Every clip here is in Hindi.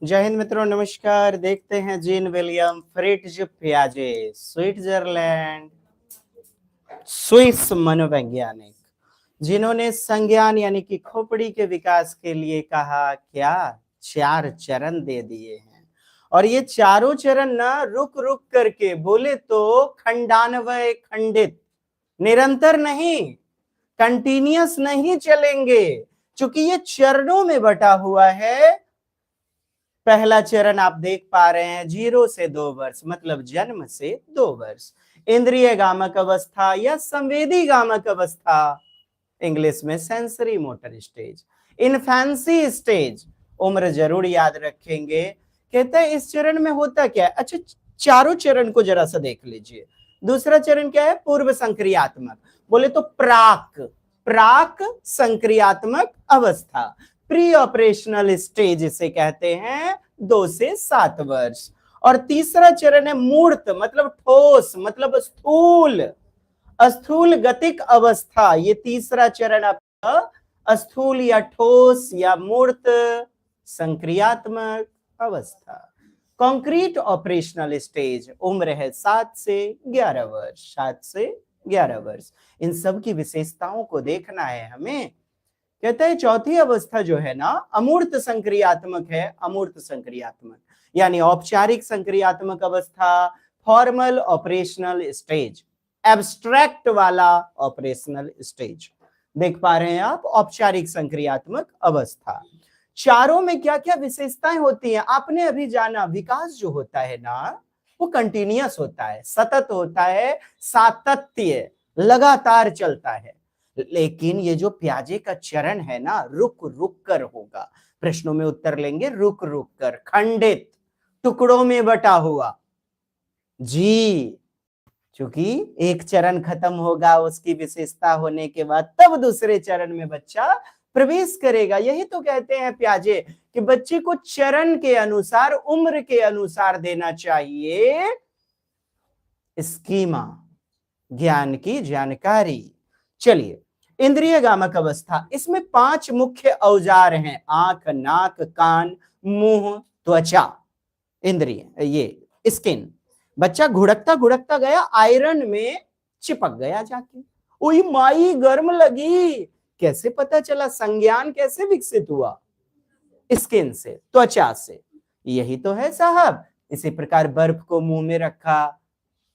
जय हिंद मित्रों, नमस्कार। देखते हैं जीन विलियम फ्रिट्ज पियाजे, स्विट्जरलैंड, स्विस मनोवैज्ञानिक, जिन्होंने संज्ञान यानी कि खोपड़ी के विकास के लिए कहा क्या 4 चरण दे दिए हैं। और ये चारों चरण ना रुक रुक करके बोले तो खंडान्वय, खंडित, निरंतर नहीं, कंटिन्यूअस नहीं चलेंगे, क्योंकि ये चरणों में बटा हुआ है। पहला चरण आप देख पा रहे हैं 0 से 2 वर्ष, मतलब जन्म से 2 वर्ष, इंद्रिय गामक अवस्था या संवेदी गामक अवस्था, इंग्लिश में sensory motor stage, infancy stage. उम्र जरूर याद रखेंगे। कहते हैं इस चरण में होता क्या है। अच्छा, चारों चरण को जरा सा देख लीजिए। दूसरा चरण क्या है, पूर्व संक्रियात्मक, बोले तो प्राक संक्रियात्मक अवस्था, प्री ऑपरेशनल स्टेज इसे कहते हैं, 2 से 7 वर्ष। और तीसरा चरण है मूर्त, मतलब ठोस, मतलब स्थूल गतिक अवस्था। ये तीसरा चरण आपका स्थूल या ठोस या मूर्त संक्रियात्मक अवस्था। कॉन्क्रीट ऑपरेशनल स्टेज, उम्र है 7 से 11 वर्ष, 7 से 11 वर्ष। इन सब की विशेषताओं को देखना है हमें। कहते हैं चौथी अवस्था जो है ना अमूर्त संक्रियात्मक है, अमूर्त संक्रियात्मक यानी औपचारिक संक्रियात्मक अवस्था, फॉर्मल ऑपरेशनल स्टेज, एब्स्ट्रैक्ट वाला ऑपरेशनल स्टेज। देख पा रहे हैं आप, औपचारिक संक्रियात्मक अवस्था। चारों में क्या क्या विशेषताएं होती हैं आपने अभी जाना। विकास जो होता है ना वो कंटिन्यूअस होता है, सतत होता है, सातत्य, लगातार चलता है। लेकिन ये जो पियाजे का चरण है ना रुक रुक कर होगा। प्रश्नों में उत्तर लेंगे रुक रुक कर, खंडित, टुकड़ों में बटा हुआ। जी, क्योंकि एक चरण खत्म होगा उसकी विशेषता होने के बाद, तब दूसरे चरण में बच्चा प्रवेश करेगा। यही तो कहते हैं पियाजे कि बच्चे को चरण के अनुसार, उम्र के अनुसार देना चाहिए स्कीमा, ज्ञान की जानकारी। चलिए, इंद्रिय गामक अवस्था, इसमें 5 मुख्य औजार हैं, आंख, नाक, कान, मुंह, त्वचा, इंद्रिय, ये स्किन। बच्चा घुड़कता घुड़कता गया, आयरन में चिपक गया जाके, ओई माई गर्म लगी। कैसे पता चला, संज्ञान कैसे विकसित हुआ? स्किन से, त्वचा से। यही तो है साहब। इसी प्रकार बर्फ को मुंह में रखा,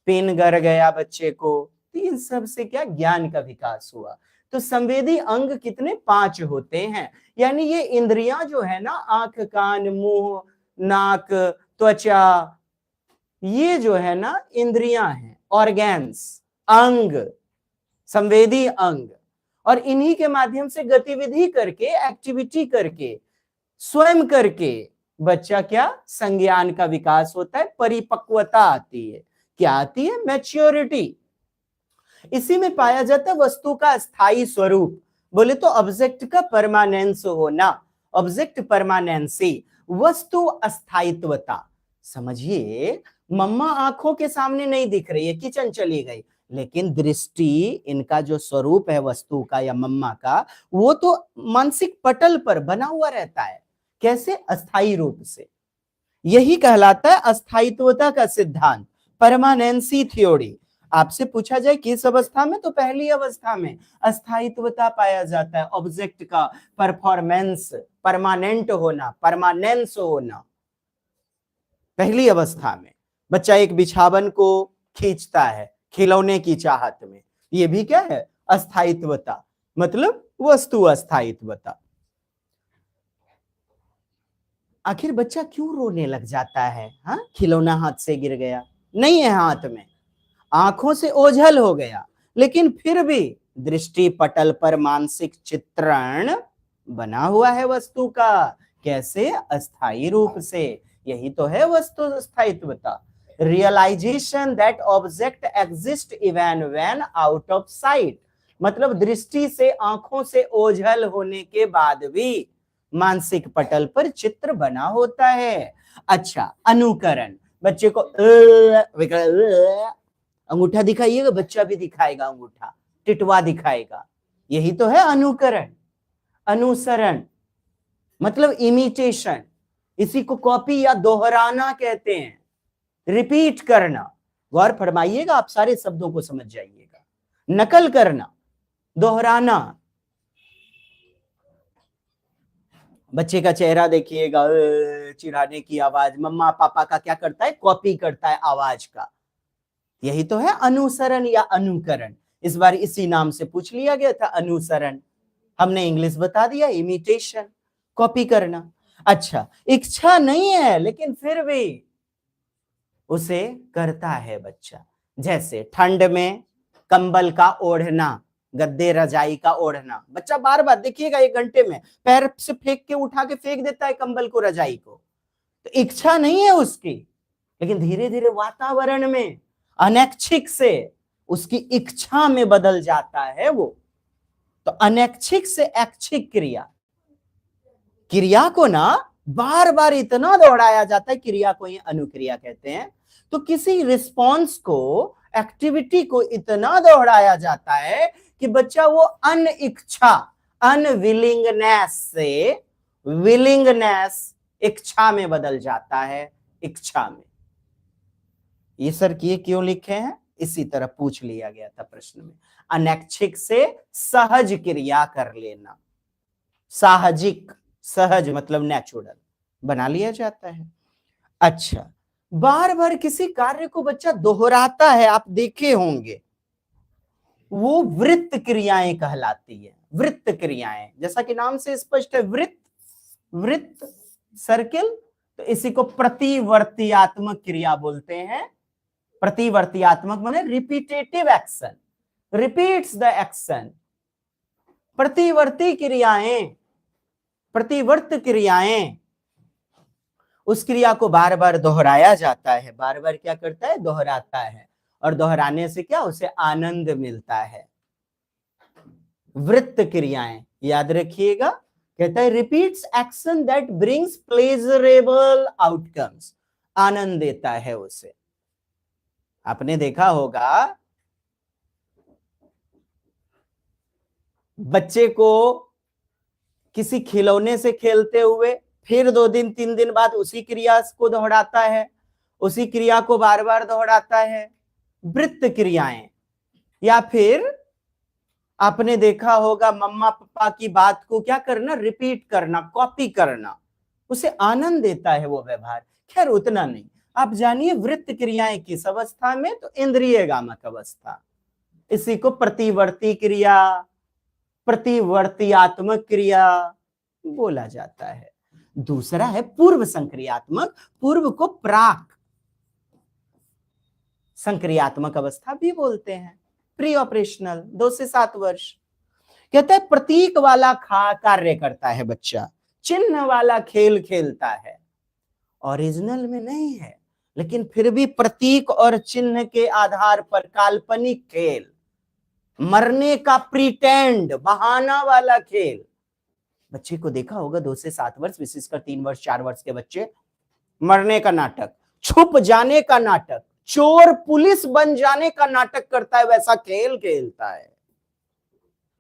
पेन गर गया बच्चे को, तो इन सब से क्या ज्ञान का विकास हुआ। तो संवेदी अंग कितने? 5 होते हैं। यानी ये इंद्रियां जो है ना, आंख, कान, मुंह, नाक, त्वचा, ये जो है ना इंद्रियां हैं, ऑर्गेन्स, अंग, संवेदी अंग। और इन्हीं के माध्यम से गतिविधि करके, एक्टिविटी करके, स्वयं करके बच्चा क्या, संज्ञान का विकास होता है, परिपक्वता आती है। क्या आती है? मैच्योरिटी। इसी में पाया जाता है वस्तु का स्थायी स्वरूप, बोले तो ऑब्जेक्ट का परमानेंस होना, ऑब्जेक्ट परमानेंसी, वस्तु अस्थायित्वता। समझिए, मम्मा आंखों के सामने नहीं दिख रही है, किचन चली गई, लेकिन दृष्टि, इनका जो स्वरूप है वस्तु का या मम्मा का, वो तो मानसिक पटल पर बना हुआ रहता है। कैसे? अस्थायी रूप से। यही कहलाता है अस्थायित्वता का सिद्धांत, परमानेंसी थ्योरी। आपसे पूछा जाए किस अवस्था में, तो पहली अवस्था में अस्थायित्वता पाया जाता है, ऑब्जेक्ट का परफॉर्मेंस, परमानेंट होना, परमानेंस होना, पहली अवस्था में। बच्चा एक बिछावन को खींचता है खिलौने की चाहत में, ये भी क्या है? अस्थायित्वता, मतलब वस्तु अस्थायित्वता। आखिर बच्चा क्यों रोने लग जाता है? हाँ, खिलौना हाथ से गिर गया, नहीं है हाथ में, आंखों से ओझल हो गया, लेकिन फिर भी दृष्टि पटल पर मानसिक चित्रण बना हुआ है वस्तु का। कैसे? अस्थायी रूप से। यही तो है वस्तु स्थायित्वता। Realisation that object exist even when out of sight, मतलब दृष्टि से, आंखों से ओझल होने के बाद भी मानसिक पटल पर चित्र बना होता है। अच्छा, अनुकरण। बच्चे को अंगूठा दिखाइएगा, बच्चा भी दिखाएगा अंगूठा, टिटवा दिखाएगा। यही तो है अनुकरण। अनुसरण मतलब इमिटेशन, इसी को कॉपी या दोहराना कहते हैं, रिपीट करना। गौर फरमाइएगा, आप सारे शब्दों को समझ जाइएगा। नकल करना, दोहराना। बच्चे का चेहरा देखिएगा, चिढ़ाने की आवाज, मम्मा पापा का क्या करता है? कॉपी करता है आवाज का। यही तो है अनुसरण या अनुकरण। इस बार इसी नाम से पूछ लिया गया था, अनुसरण। हमने इंग्लिश बता दिया, इमिटेशन, कॉपी करना। अच्छा, इच्छा नहीं है लेकिन फिर भी उसे करता है बच्चा। जैसे ठंड में कंबल का ओढ़ना, गद्दे रजाई का ओढ़ना। बच्चा बार बार देखिएगा, 1 घंटे में पैर से फेंक के उठा के फेंक देता है कंबल को, रजाई को। तो इच्छा नहीं है उसकी, लेकिन धीरे धीरे वातावरण में अनैच्छिक से उसकी इच्छा में बदल जाता है वो। तो अनैच्छिक से ऐच्छिक क्रिया, क्रिया को ना बार बार इतना दोहराया जाता है, क्रिया को ही अनुक्रिया कहते हैं। तो किसी रिस्पॉन्स को, एक्टिविटी को इतना दोहराया जाता है कि बच्चा वो अनिच्छा, अनविलिंगनेस से विलिंगनेस, इच्छा में बदल जाता है, इच्छा में। ये सर ये क्यों लिखे हैं? इसी तरह पूछ लिया गया था प्रश्न में। अनैच्छिक से सहज क्रिया कर लेना, साहजिक, सहज मतलब नेचुरल बना लिया जाता है। अच्छा, बार बार किसी कार्य को बच्चा दोहराता है, आप देखे होंगे, वो वृत्त क्रियाएं कहलाती है। वृत्त क्रियाएं, जैसा कि नाम से स्पष्ट है, वृत्त, वृत्त, सर्किल। तो इसी को प्रतिवर्तीयात्मक क्रिया बोलते हैं। प्रतिवर्तीयात्मक माने repetitive action, repeats the action. प्रतिवर्ती क्रियाएं, प्रतिवर्त क्रियाएं, उस क्रिया को बार बार दोहराया जाता है। बार बार क्या करता है? दोहराता है। और दोहराने से क्या? उसे आनंद मिलता है। वृत्त क्रियाएं याद रखिएगा, कहता है repeats action that brings pleasurable outcomes, आनंद देता है उसे। आपने देखा होगा बच्चे को किसी खिलौने से खेलते हुए फिर 2 दिन 3 दिन बाद उसी क्रिया को दोहराता है, उसी क्रिया को बार बार दोहराता है, वृत्त क्रियाएं। या फिर आपने देखा होगा मम्मा पापा की बात को क्या करना? रिपीट करना, कॉपी करना, उसे आनंद देता है वो व्यवहार। खैर उतना नहीं, आप जानिए वृत्त क्रियाएं किस अवस्था में? तो इंद्रिय गामक अवस्था। इसी को प्रतिवर्ती क्रिया, प्रतिवर्तीयात्मक क्रिया बोला जाता है। दूसरा है पूर्व संक्रियात्मक, पूर्व को प्राक संक्रियात्मक अवस्था भी बोलते हैं। प्री ऑपरेशनल 2 से 7 वर्ष। कहता है प्रतीक वाला कार्य करता है बच्चा, चिन्ह वाला खेल खेलता है। ओरिजिनल में नहीं है, लेकिन फिर भी प्रतीक और चिन्ह के आधार पर काल्पनिक खेल, मरने का प्रिटेंड, बहाना वाला खेल। बच्चे को देखा होगा 2 से 7 वर्ष, विशेषकर 3 वर्ष 4 वर्ष के बच्चे, मरने का नाटक, छुप जाने का नाटक, चोर पुलिस बन जाने का नाटक करता है, वैसा खेल खेलता है।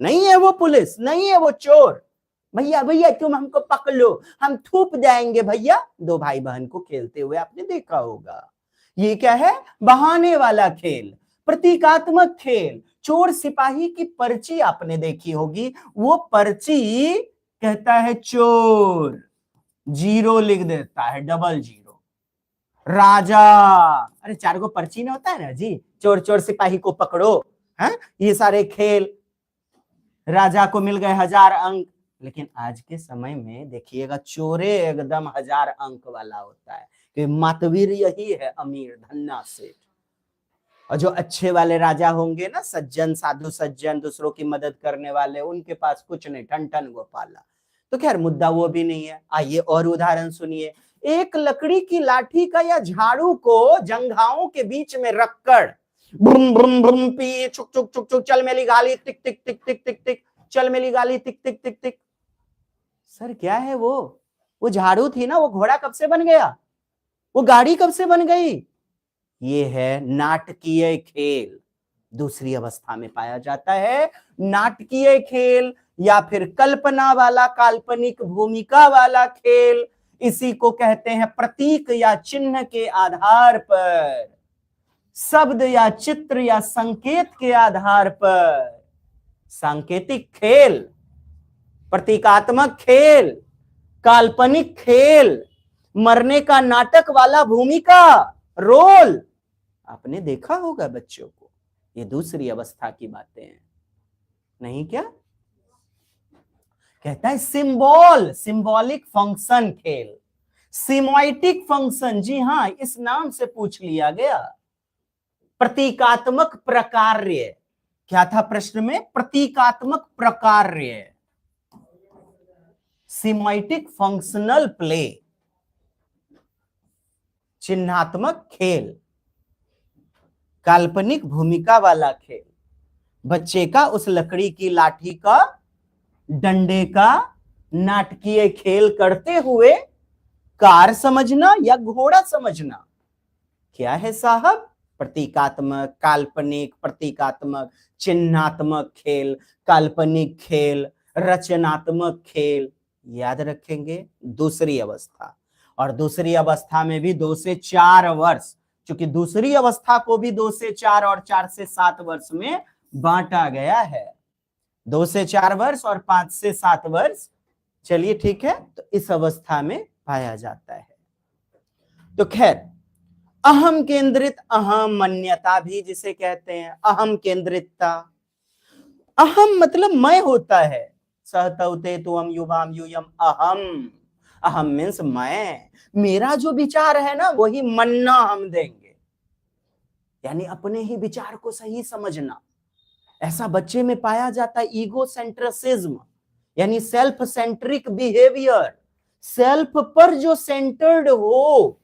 नहीं है वो पुलिस, नहीं है वो चोर, भैया भैया तुम हमको पकड़ लो, हम थूप जाएंगे भैया। 2 भाई बहन को खेलते हुए आपने देखा होगा। ये क्या है? बहाने वाला खेल, प्रतीकात्मक खेल। चोर सिपाही की पर्ची आपने देखी होगी, वो पर्ची कहता है चोर, 0 लिख देता है, डबल 0। राजा अरे 4 गो पर्ची ना होता है ना जी, चोर चोर सिपाही को पकड़ो, है ये सारे खेल, राजा को मिल गए 1000 अंक। लेकिन आज के समय में देखिएगा चोरे एकदम 1000 अंक वाला होता है कि मतवीर यही है अमीर धन्ना सेठ। और जो अच्छे वाले राजा होंगे ना, सज्जन साधु सज्जन दूसरों की मदद करने वाले, उनके पास कुछ नहीं, ठन ठन गोपाला। तो खैर मुद्दा वो भी नहीं है। आइए और उदाहरण सुनिए। एक लकड़ी की लाठी का या झाड़ू को जंघाओं के बीच में रखकर ब्रुम ब्रुम ब्रुम पी चुक चुक चुक चुक चल मेली गाली टिक टिक टिक टिक टिक टिक चल मेली गाली टिक टिक टिक टिक। सर क्या है वो झाड़ू थी ना, वो घोड़ा कब से बन गया, वो गाड़ी कब से बन गई? ये है नाटकीय खेल, दूसरी अवस्था में पाया जाता है नाटकीय खेल, या फिर कल्पना वाला काल्पनिक भूमिका वाला खेल। इसी को कहते हैं प्रतीक या चिन्ह के आधार पर, शब्द या चित्र या संकेत के आधार पर सांकेतिक खेल, प्रतीकात्मक खेल, काल्पनिक खेल, मरने का नाटक वाला भूमिका रोल। आपने देखा होगा बच्चों को, ये दूसरी अवस्था की बातें हैं, नहीं क्या? कहता है सिंबॉलिक फंक्शन खेल, सिमोइटिक फंक्शन, जी हां इस नाम से पूछ लिया गया। प्रतीकात्मक प्रकार्य, क्या था प्रश्न में? प्रतीकात्मक प्रकार्य, सिमोइटिक फंक्शनल प्ले, चिन्हात्मक खेल, काल्पनिक भूमिका वाला खेल। बच्चे का उस लकड़ी की लाठी का, डंडे का नाटकीय खेल करते हुए कार समझना या घोड़ा समझना क्या है साहब? प्रतीकात्मक, काल्पनिक, प्रतीकात्मक, चिन्हात्मक खेल, काल्पनिक खेल, रचनात्मक खेल। याद रखेंगे दूसरी अवस्था। और दूसरी अवस्था में भी 2 से 4 वर्ष, क्योंकि दूसरी अवस्था को भी 2 से 4 और 4 से 7 वर्ष में बांटा गया है। 2 से 4 वर्ष और 5 से 7 वर्ष, चलिए ठीक है, तो इस अवस्था में पाया जाता है। तो खैर अहम केंद्रित अहम मन्यता भी जिसे कहते हैं, अहम केंद्रितता। अहम मतलब मैं होता है, सहतौते तुम युवाम यूयम अहम। अहम मीन्स मैं, मेरा जो विचार है ना वही मन्ना हम देंगे, यानी अपने ही विचार को सही समझना। ऐसा बच्चे में पाया जाता है ईगो सेंट्रिसिज्म, यानी सेल्फ सेंट्रिक बिहेवियर, सेल्फ पर जो सेंटर्ड हो,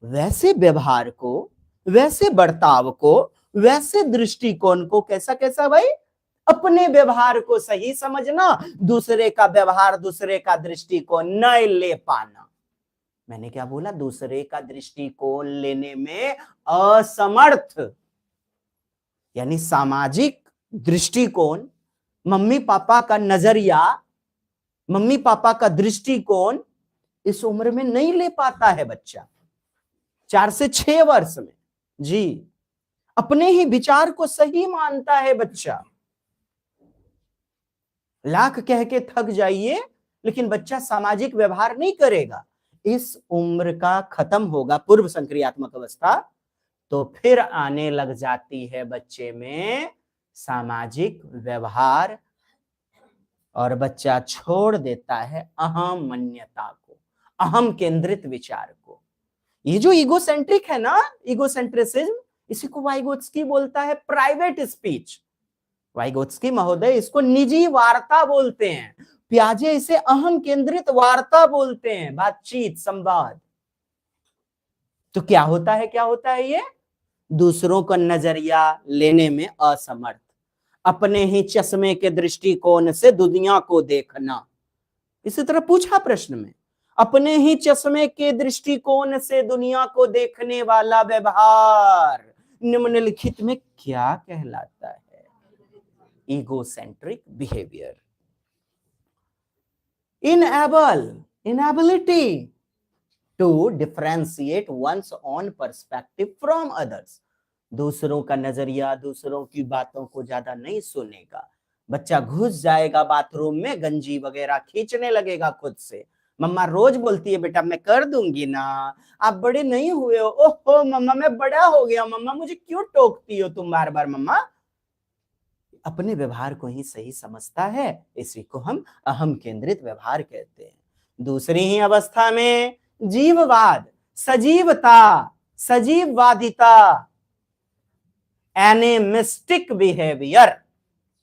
वैसे व्यवहार को, वैसे बर्ताव को, वैसे दृष्टिकोण को, कैसा कैसा भाई? अपने व्यवहार को सही समझना, दूसरे का व्यवहार, दूसरे का दृष्टिकोण नहीं ले पाना। मैंने क्या बोला? दूसरे का दृष्टिकोण लेने में असमर्थ, यानी सामाजिक दृष्टिकोण, मम्मी पापा का नजरिया, मम्मी पापा का दृष्टिकोण इस उम्र में नहीं ले पाता है बच्चा, 4 से 6 वर्ष में। जी, अपने ही विचार को सही मानता है बच्चा। लाख कह के थक जाइए, लेकिन बच्चा सामाजिक व्यवहार नहीं करेगा। इस उम्र का खत्म होगा पूर्व संक्रियात्मक अवस्था, तो फिर आने लग जाती है बच्चे में सामाजिक व्यवहार, और बच्चा छोड़ देता है अहम मान्यता को, अहम केंद्रित विचार को। ये जो ईगोसेंट्रिक है ना, ईगोसेंट्रिसिज्म, इसी को वाइगोत्स्की बोलता है प्राइवेट स्पीच। वाइगोत्स्की महोदय इसको निजी वार्ता बोलते हैं, पियाजे इसे अहम केंद्रित वार्ता बोलते हैं, बातचीत, संवाद। तो क्या होता है ये? दूसरों का नजरिया लेने में असमर्थ, अपने ही चश्मे के दृष्टिकोण से दुनिया को देखना। इसी तरह पूछा प्रश्न में, अपने ही चश्मे के दृष्टिकोण से दुनिया को देखने वाला व्यवहार निम्नलिखित में क्या कहलाता है? Egocentric behaviour. inability to differentiate one's own perspective from others। दूसरों का नजरिया, दूसरों की बातों को ज्यादा नहीं सुनेगा। बच्चा घुस जाएगा बाथरूम में, गंजी वगैरह खींचने लगेगा खुद से, मम्मा रोज बोलती है बेटा मैं कर दूंगी ना, आप बड़े नहीं हुए हो। ओहो मम्मा मैं बड़ा हो गया, मम्मा मुझे क्यों टोकती हो तुम बार बार मम्मा। अपने व्यवहार को ही सही समझता है, इसी को हम अहम केंद्रित व्यवहार कहते हैं। दूसरी ही अवस्था में जीववाद, सजीवता, सजीववादिता, एनिमिस्टिक बिहेवियर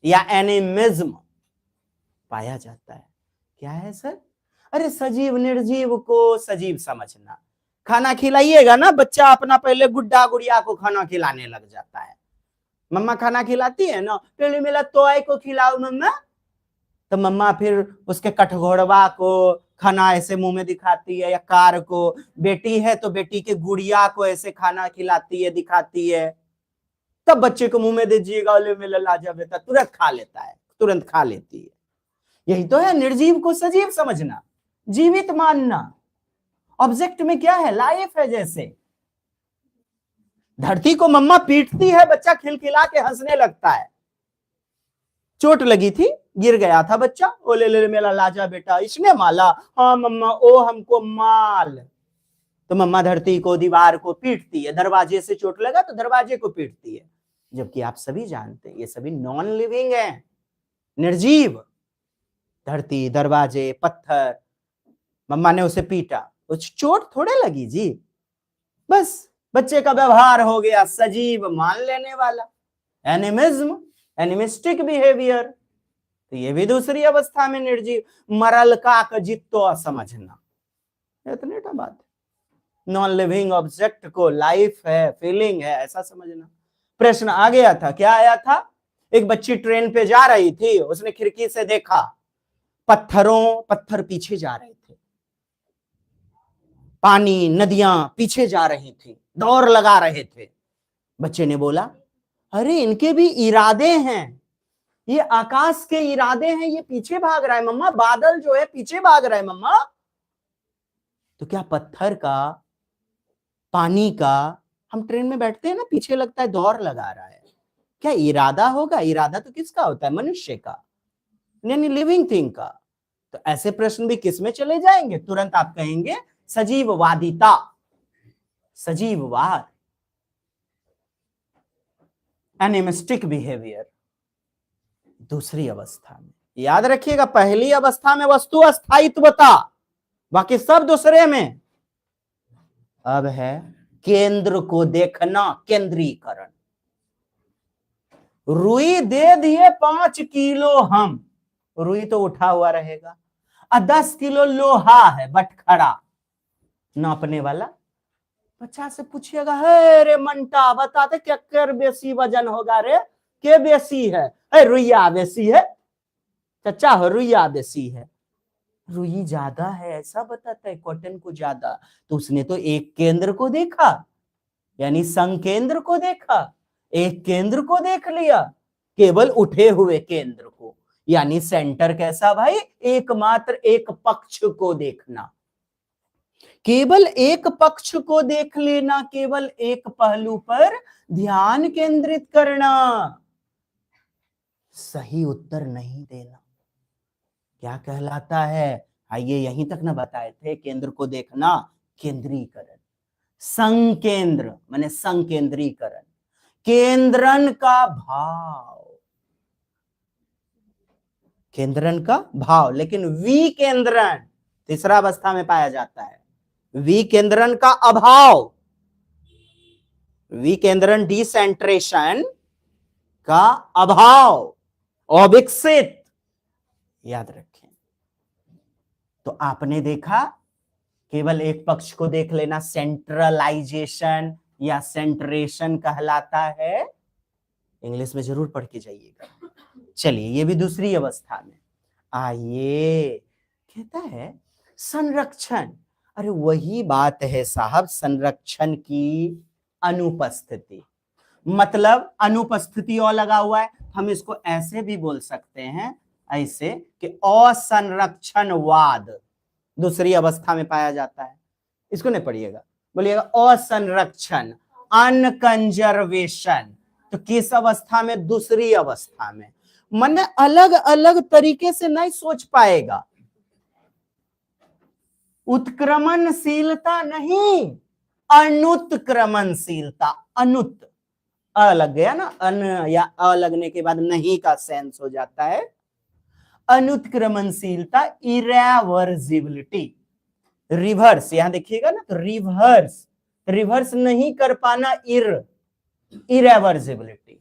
या एनिमिज्म पाया जाता है। क्या है सर? अरे सजीव निर्जीव को सजीव समझना। खाना खिलाइएगा ना, बच्चा अपना पहले गुड्डा गुड़िया को खाना खिलाने लग जाता है। मम्मा खाना खिलाती है ना, पहले मेरा टॉय को खिलाओ मम्मा, तो मम्मा फिर उसके कठघोड़वा को खाना ऐसे मुंह में दिखाती है, या कार को, बेटी है तो बेटी के गुड़िया को ऐसे खाना खिलाती है, दिखाती है। तब बच्चे को मुंह में दीजिएगा, ले मेरा लाजा बेटा, तुरंत खा लेता है, तुरंत खा लेती है। यही तो है निर्जीव को सजीव समझना, जीवित मानना। ऑब्जेक्ट में क्या है? लाइफ है। जैसे धरती को मम्मा पीटती है, बच्चा खिलखिला के हंसने लगता है। चोट लगी थी, गिर गया था बच्चा, ओ ले ले मेरा लाजा बेटा, इसने माला, हाँ मम्मा ओ हमको माल। तो मम्मा धरती को, दीवार को पीटती है। दरवाजे से चोट लगा तो दरवाजे को पीटती है। जबकि आप सभी जानते हैं ये सभी नॉन लिविंग है, निर्जीव। धरती, दरवाजे, पत्थर, मम्मा ने उसे पीटा, उस चोट थोड़े लगी जी, बस बच्चे का व्यवहार हो गया सजीव मान लेने वाला, एनिमिज्म, एनिमिस्टिक बिहेवियर। तो ये भी दूसरी अवस्था में निर्जीव, मरल का जित्तो समझना, इतनी बात है। नॉन लिविंग ऑब्जेक्ट को लाइफ है, फीलिंग है, ऐसा समझना। प्रश्न आ गया था, क्या आया था? एक बच्ची ट्रेन पे जा रही थी, उसने खिड़की से देखा पत्थर पीछे जा रहे थे, पानी, नदियां पीछे जा रही थी, दौड़ लगा रहे थे। बच्चे ने बोला अरे इनके भी इरादे हैं, ये आकाश के इरादे हैं, ये पीछे भाग रहा है मम्मा, बादल जो है पीछे भाग रहा है मम्मा। तो क्या पत्थर का, पानी का, हम ट्रेन में बैठते हैं ना, पीछे लगता है दौड़ लगा रहा है, क्या इरादा होगा? इरादा तो किसका होता है? मनुष्य का, यानी लिविंग थिंग का। तो ऐसे प्रश्न भी किस में चले जाएंगे? तुरंत आप कहेंगे सजीववादिता, सजीववाद, एनिमिस्टिक बिहेवियर। दूसरी अवस्था में याद रखिएगा, पहली अवस्था में वस्तु अस्थायित्वता, बाकी सब दूसरे में। अब है केंद्र को देखना, केंद्रीकरण। रुई दे दिए 5 किलो, हम रुई तो उठा हुआ रहेगा, 10 किलो लोहा है बटखरा नापने वाला। बच्चा से पूछिएगा, हे रे मंटा बताते क्या कर बेसी वजन होगा रे, के बेसी है? रुइया बेसी है चचा, हो रुइया बेसी है, रुई ज्यादा है ऐसा बताता है, कॉटन को ज्यादा। तो उसने तो एक केंद्र को देखा, यानी संकेंद्र को देखा, एक केंद्र को देख लिया, केवल उठे हुए केंद्र को, यानी सेंटर कैसा भाई? एकमात्र एक पक्ष को देखना, केवल एक पक्ष को देख लेना, केवल एक पहलू पर ध्यान केंद्रित करना, सही उत्तर नहीं देना। क्या कहलाता है? आइए यहीं तक ना बताए थे, केंद्र को देखना, केंद्रीकरण। संकेंद्र माने संकेंद्रीकरण, केंद्रन का भाव, केंद्रन का भाव। लेकिन विकेंद्रण तीसरा अवस्था में पाया जाता है, विकेंद्रन का अभाव, विकेंद्रन डिसेंट्रेशन का अभाव, अविकसित, याद रखें। तो आपने देखा, केवल एक पक्ष को देख लेना सेंट्रलाइजेशन या सेंट्रेशन कहलाता है। इंग्लिश में जरूर पढ़ के जाइएगा। चलिए ये भी दूसरी अवस्था में। आइए, कहता है संरक्षण। अरे वही बात है साहब, संरक्षण की अनुपस्थिति, मतलब अनुपस्थिति और लगा हुआ है, हम इसको ऐसे भी बोल सकते हैं, ऐसे कि असंरक्षणवाद दूसरी अवस्था में पाया जाता है। इसको नहीं पढ़िएगा, बोलिएगा असंरक्षण, अनकंजर्वेशन। तो किस अवस्था में? दूसरी अवस्था में। मन अलग अलग तरीके से नहीं सोच पाएगा, उत्क्रमणशीलता नहीं, अनुत्क्रमणशीलता। अनुत अ लग गया ना, अन या अ लगने के बाद नहीं का सेंस हो जाता है। अनुत्क्रमणशीलता, इरेवर्सिबिलिटी, रिवर्स, यहां देखिएगा ना तो रिवर्स, रिवर्स नहीं कर पाना, इरेवर्सिबिलिटी।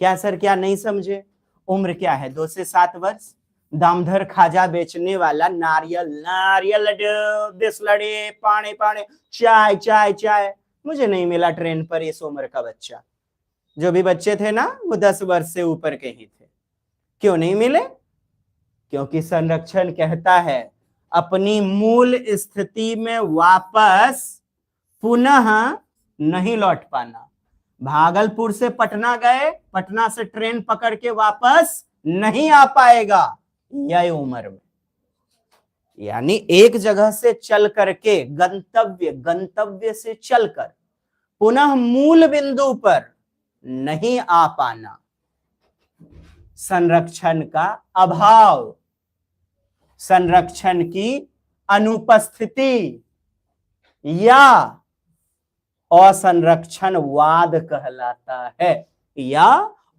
क्या सर, क्या नहीं समझे? उम्र क्या है? 2 से 7 वर्ष। दामधर खाजा बेचने वाला, नारियल नारियल लड्डू, बिस्लड़ी, पानी पानी, चाय चाय चाय, मुझे नहीं मिला ट्रेन पर इस उम्र का बच्चा। जो भी बच्चे थे ना वो 10 वर्ष से ऊपर के ही थे। क्यों नहीं मिले? क्योंकि संरक्षण कहता है अपनी मूल स्थिति में वापस पुनः नहीं लौट पाना। भागलपुर से पटना गए, पटना से ट्रेन पकड़ के वापस नहीं आ पाएगा यह उम्र में। यानी एक जगह से चल करके गंतव्य से चलकर पुनः मूल बिंदु पर नहीं आ पाना, संरक्षण का अभाव, संरक्षण की अनुपस्थिति या असंरक्षणवाद कहलाता है, या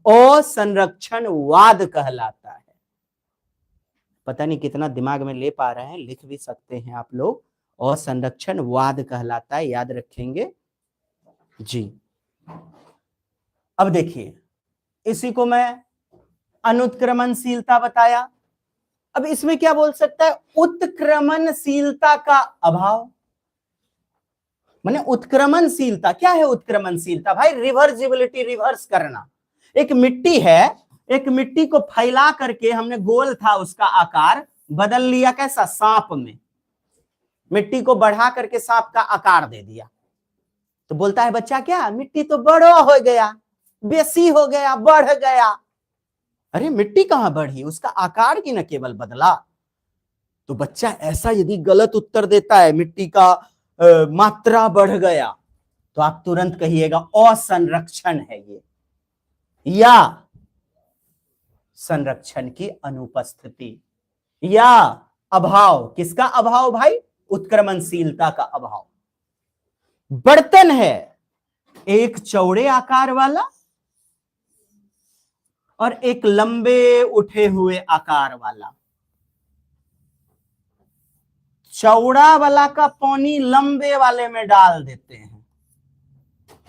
असंरक्षणवाद कहलाता है। पता नहीं कितना दिमाग में ले पा रहे हैं, लिख भी सकते हैं आप लोग। असंरक्षणवाद कहलाता है, याद रखेंगे जी। अब देखिए, इसी को मैं अनुत्क्रमणशीलता बताया। अब इसमें क्या बोल सकता है? उत्क्रमणशीलता का अभाव। माने उत्क्रमणशीलता क्या है? उत्क्रमणशीलता भाई रिवर्सिबिलिटी, रिवर्स करना। एक मिट्टी है, एक मिट्टी को फैला करके हमने, गोल था उसका आकार, बदल लिया कैसा? सांप में। मिट्टी को बढ़ा करके सांप का आकार दे दिया, तो बोलता है बच्चा क्या, मिट्टी तो बड़ा हो गया, बेसी हो गया, बढ़ गया। अरे मिट्टी कहां बढ़ी, उसका आकार की न केवल बदला। तो बच्चा ऐसा यदि गलत उत्तर देता है, मिट्टी का मात्रा बढ़ गया, तो आप तुरंत कहिएगा असंरक्षण है ये, या संरक्षण की अनुपस्थिति या अभाव। किसका अभाव भाई? उत्क्रमणशीलता का अभाव। बर्तन है एक चौड़े आकार वाला और एक लंबे उठे हुए आकार वाला। चौड़ा वाला का पानी लंबे वाले में डाल देते हैं।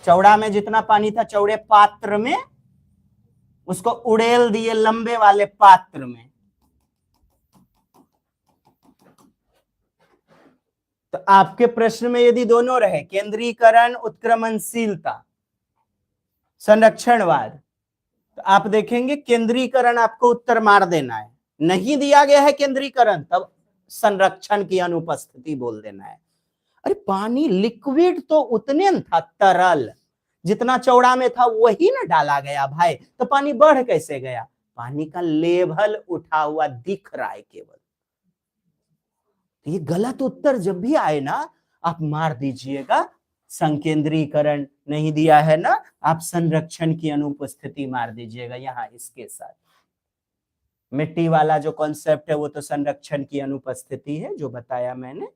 चौड़ा में जितना पानी था चौड़े पात्र में, उसको उड़ेल दिए लंबे वाले पात्र में। तो आपके प्रश्न में यदि दोनों रहे, केंद्रीकरण, उत्क्रमणशीलता, संरक्षणवाद, तो आप देखेंगे केंद्रीकरण आपको उत्तर मार देना है। नहीं दिया गया है केंद्रीकरण, तब संरक्षण की अनुपस्थिति बोल देना है। अरे पानी लिक्विड तो उतने न था, तरल जितना चौड़ा में था वही ना डाला गया भाई, तो पानी बढ़ कैसे गया? पानी का लेवल उठा हुआ दिख रहा है केवल। ये गलत उत्तर जब भी आए ना, आप मार दीजिएगा संकेंद्रीकरण नहीं दिया है ना, आप संरक्षण की अनुपस्थिति मार दीजिएगा यहां इसके साथ। मिट्टी वाला जो कॉन्सेप्ट है वो तो संरक्षण की अनुपस्थिति है, जो बताया मैंने।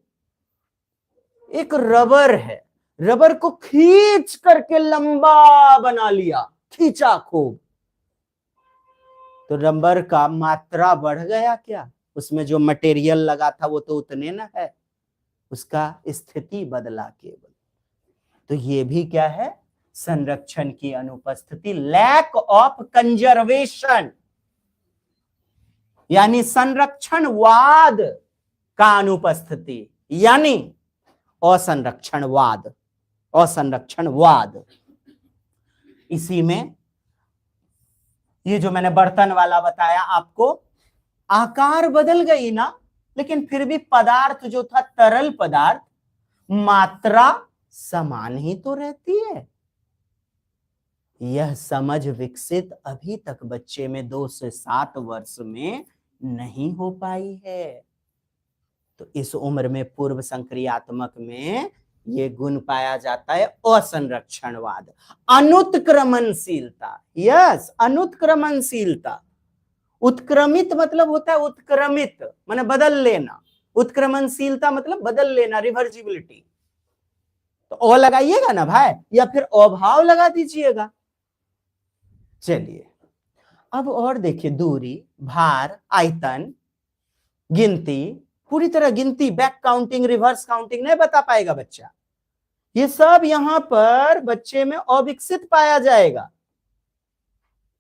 एक रबर है, रबर को खींच करके लंबा बना लिया, खींचा खूब, तो रबर का मात्रा बढ़ गया क्या? उसमें जो मटेरियल लगा था वो तो उतने ना है, उसका स्थिति बदला केवल। तो ये भी क्या है? संरक्षण की अनुपस्थिति, लैक ऑफ कंजर्वेशन, यानी संरक्षणवाद का अनुपस्थिति, यानी असंरक्षणवाद, असंरक्षणवाद। इसी में ये जो मैंने बर्तन वाला बताया आपको, आकार बदल गई ना, लेकिन फिर भी पदार्थ जो था तरल पदार्थ, मात्रा समान ही तो रहती है। यह समझ विकसित अभी तक बच्चे में 2 से 7 वर्ष में नहीं हो पाई है। तो इस उम्र में पूर्व संक्रियात्मक में ये गुण पाया जाता है असंरक्षणवाद। अनुत्क्रमणशीलता, यस, अनुत्क्रमणशीलता। उत्क्रमित मतलब होता है उत्क्रमित, माने बदल लेना, उत्क्रमणशीलता मतलब बदल लेना, रिवर्जिबिलिटी। तो ओ लगाइएगा ना भाई, या फिर अभाव लगा दीजिएगा। चलिए अब और देखिए, दूरी, भार, आयतन, गिनती, पूरी तरह गिनती, बैक काउंटिंग, रिवर्स काउंटिंग नहीं बता पाएगा बच्चा। ये सब यहां पर बच्चे में अविकसित पाया जाएगा,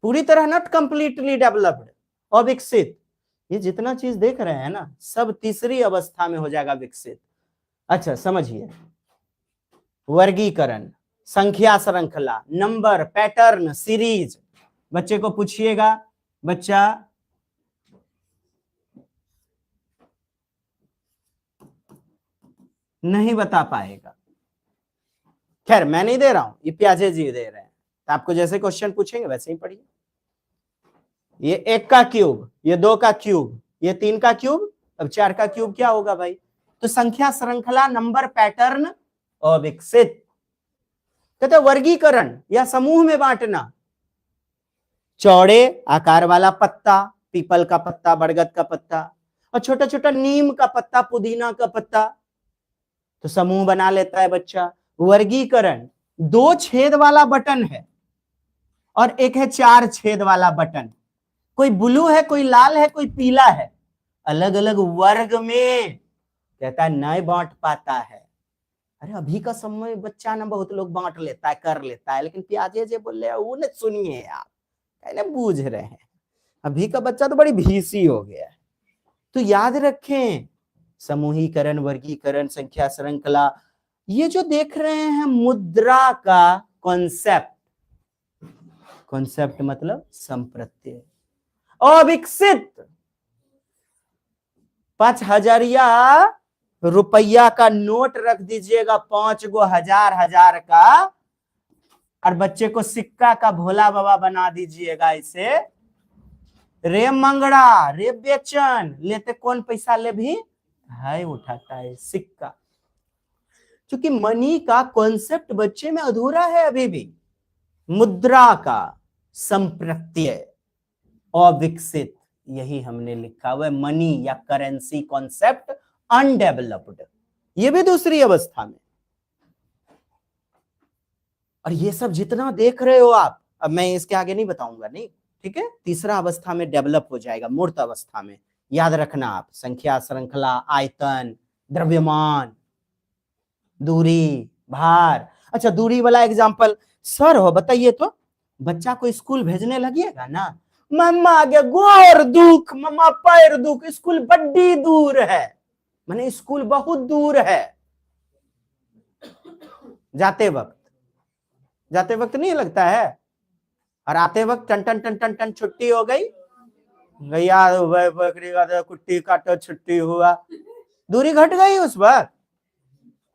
पूरी तरह नॉट कंप्लीटली डेवलप्ड, अविकसित। ये जितना चीज देख रहे हैं ना, सब तीसरी अवस्था में हो जाएगा विकसित। अच्छा समझिए, वर्गीकरण, संख्या श्रृंखला, नंबर, पैटर्न, सीरीज। बच्चे को पूछिएगा, बच्चा नहीं बता पाएगा। खैर मैं नहीं दे रहा हूं, ये प्याजे जी दे रहे हैं, तो आपको जैसे क्वेश्चन पूछेंगे वैसे ही पढ़िए। ये 1 का क्यूब, ये 2 का क्यूब, ये 3 का क्यूब, अब 4 का क्यूब क्या होगा भाई? तो संख्या श्रृंखला, नंबर, पैटर्न अविकसित। कहते वर्गीकरण या समूह में बांटना, चौड़े आकार वाला पत्ता, पीपल का पत्ता, बरगद का पत्ता, और छोटा छोटा नीम का पत्ता, पुदीना का पत्ता, तो समूह बना लेता है बच्चा। वर्गीकरण 2 छेद वाला बटन है और एक है 4 छेद वाला बटन, कोई ब्लू है, कोई लाल है, कोई पीला है, अलग अलग वर्ग में कहता है नहीं बांट पाता है। अरे अभी का समय बच्चा ना बहुत लोग बांट लेता है, कर लेता है, लेकिन प्याजे जे बोल रहे हैं वो न सुनिए आप, कहने बूझ रहे हैं। अभी का बच्चा तो बड़ी भीसी हो गया है। तो याद रखें, समूहीकरण, वर्गीकरण, संख्या श्रृंखला, ये जो देख रहे हैं मुद्रा का कॉन्सेप्ट, कॉन्सेप्ट मतलब संप्रत्यय। अविकसित 5,000 रुपया का नोट रख दीजिएगा, 5 गो हजार का, और बच्चे को सिक्का का भोला बाबा बना दीजिएगा। इसे रे मंगड़ा, रे बेचन, लेते कौन पैसा ले भी है, उठाता है सिक्का। क्योंकि मनी का कॉन्सेप्ट बच्चे में अधूरा है अभी भी। मुद्रा का संप्रत्यय अविकसित, यही हमने लिखा हुआ है। मनी या करेंसी कॉन्सेप्ट अनडेवलप्ड, ये भी दूसरी अवस्था में। और ये सब जितना देख रहे हो आप, अब मैं इसके आगे नहीं बताऊंगा, नहीं ठीक है, तीसरा अवस्था में डेवलप हो जाएगा, मूर्त अवस्था में। याद रखना आप, संख्या श्रृंखला, आयतन, द्रव्यमान, दूरी, भार। अच्छा दूरी वाला एग्जांपल सर हो बताइए तो, बच्चा को स्कूल भेजने लगिएगा ना, मम्मा आगे गोर दुख, मम्मा पैर दुख, स्कूल बड़ी दूर है, माने स्कूल बहुत दूर है। जाते वक्त नहीं लगता है, और आते वक्त टन टन टन टन टन छुट्टी हो गई, गैया बकरी का कुट्टी काटो छुट्टी हुआ, दूरी घट गई उस वक्त।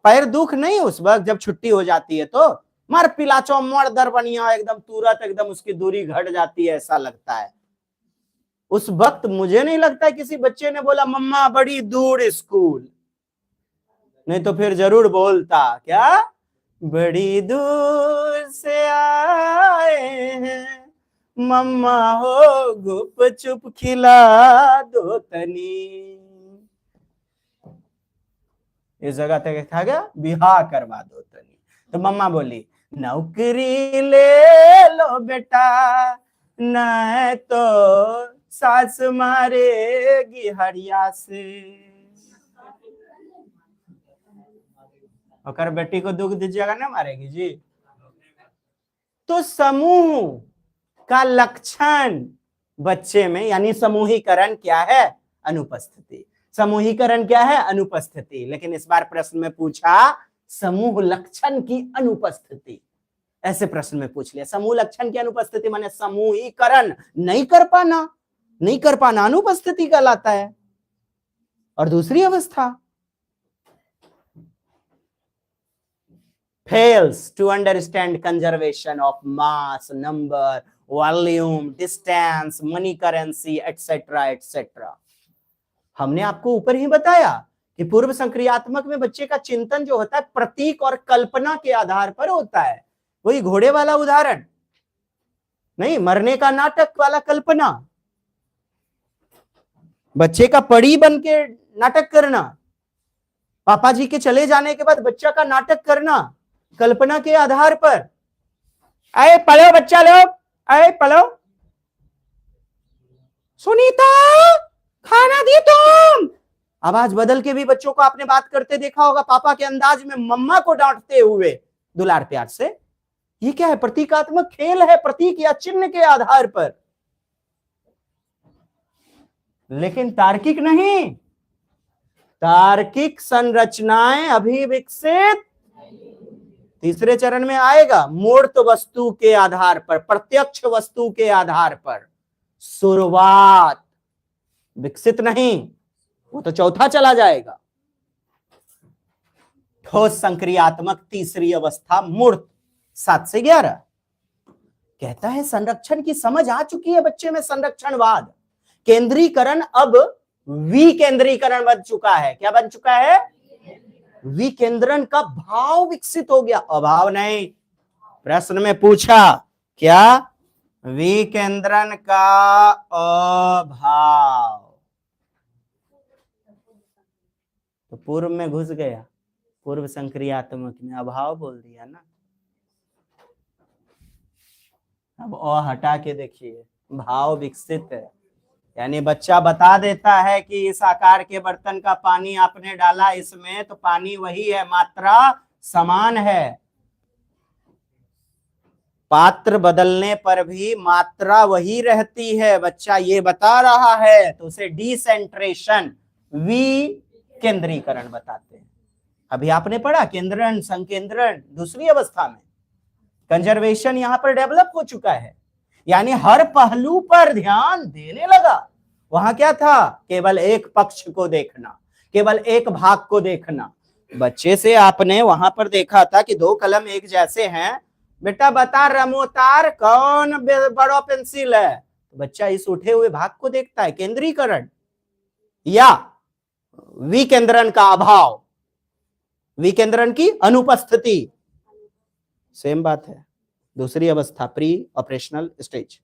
पैर दुख नहीं उस वक्त जब छुट्टी हो जाती है, तो मार पिलाचो मर दर बनिया, एकदम तुरंत एकदम उसकी दूरी घट जाती है, ऐसा लगता है। उस वक्त मुझे नहीं लगता है किसी बच्चे ने बोला मम्मा बड़ी दूर स्कूल, नहीं तो फिर जरूर बोलता क्या, बड़ी दूर से आए हैं मम्मा हो, गुप चुप खिला दो तनी। इस जगह तक था क्या, बिहार करवा दो तनी, तो मम्मा बोली नौकरी ले लो बेटा, नहीं तो सास मारेगी हरिया से। और बेटी को दुख दीजिएगा ना मारेगी जी। तो समूह का लक्षण बच्चे में, यानी समूहीकरण क्या है, अनुपस्थिति। समूहीकरण क्या है, अनुपस्थिति। लेकिन इस बार प्रश्न में पूछा समूह लक्षण की अनुपस्थिति, ऐसे प्रश्न में पूछ लिया। समूह लक्षण की अनुपस्थिति माने समूहीकरण नहीं कर पाना अनुपस्थिति कहलाता है। और दूसरी अवस्था, fails to understand conservation of mass, number, volume, distance, money currency, etc. etc. हमने आपको ऊपर ही बताया कि पूर्व संक्रियात्मक में बच्चे का चिंतन जो होता है प्रतीक और कल्पना के आधार पर होता है। वही घोड़े वाला उदाहरण नहीं, मरने का नाटक वाला कल्पना। बच्चे का परी बन के नाटक करना, पापा जी के चले जाने के बाद बच्चा का नाटक करना कल्पना के आधार पर। अरे पढ़ो बच्चा लोग, अरे पढ़ो। सुनीता खाना दी तुम। आवाज बदल के भी बच्चों को आपने बात करते देखा होगा, पापा के अंदाज में मम्मा को डांटते हुए दुलार प्यार से। ये क्या है? प्रतीकात्मक खेल है, प्रतीक या चिन्ह के आधार पर, लेकिन तार्किक नहीं। तार्किक संरचनाएं अभी विकसित तीसरे चरण में आएगा। मूर्त वस्तु के आधार पर, प्रत्यक्ष वस्तु के आधार पर शुरुआत, विकसित नहीं, वो तो चौथा चला जाएगा। ठोस संक्रियात्मक तीसरी अवस्था मूर्त 7 से 11। कहता है संरक्षण की समझ आ चुकी है बच्चे में, संरक्षणवाद। केंद्रीकरण अब विकेंद्रीकरण बन चुका है। क्या बन चुका है? विकेंद्रण का भाव विकसित हो गया। अभाव नहीं, प्रश्न में पूछा क्या? विकेंद्रण का अभाव। तो पूर्व में घुस गया, पूर्व संक्रियात्मक में अभाव बोल दिया ना। अब अ हटा के देखिए, भाव विकसित है। यानी बच्चा बता देता है कि इस आकार के बर्तन का पानी आपने डाला इसमें, तो पानी वही है, मात्रा समान है। पात्र बदलने पर भी मात्रा वही रहती है, बच्चा ये बता रहा है। तो उसे डिसेंट्रेशन, विकेंद्रीकरण बताते हैं। अभी आपने पढ़ा केंद्रण, संकेंद्रण दूसरी अवस्था में। कंजर्वेशन यहां पर डेवलप हो चुका है, यानी हर पहलू पर ध्यान देने लगा। वहां क्या था? केवल एक पक्ष को देखना, केवल एक भाग को देखना। बच्चे से आपने वहां पर देखा था कि 2 कलम एक जैसे हैं, बेटा बता रमोतार कौन बड़ा पेंसिल है? बच्चा इस उठे हुए भाग को देखता है। केंद्रीकरण या विकेंद्रण का अभाव, विकेंद्रण की अनुपस्थिति, सेम बात है। दूसरी अवस्था प्री ऑपरेशनल स्टेज।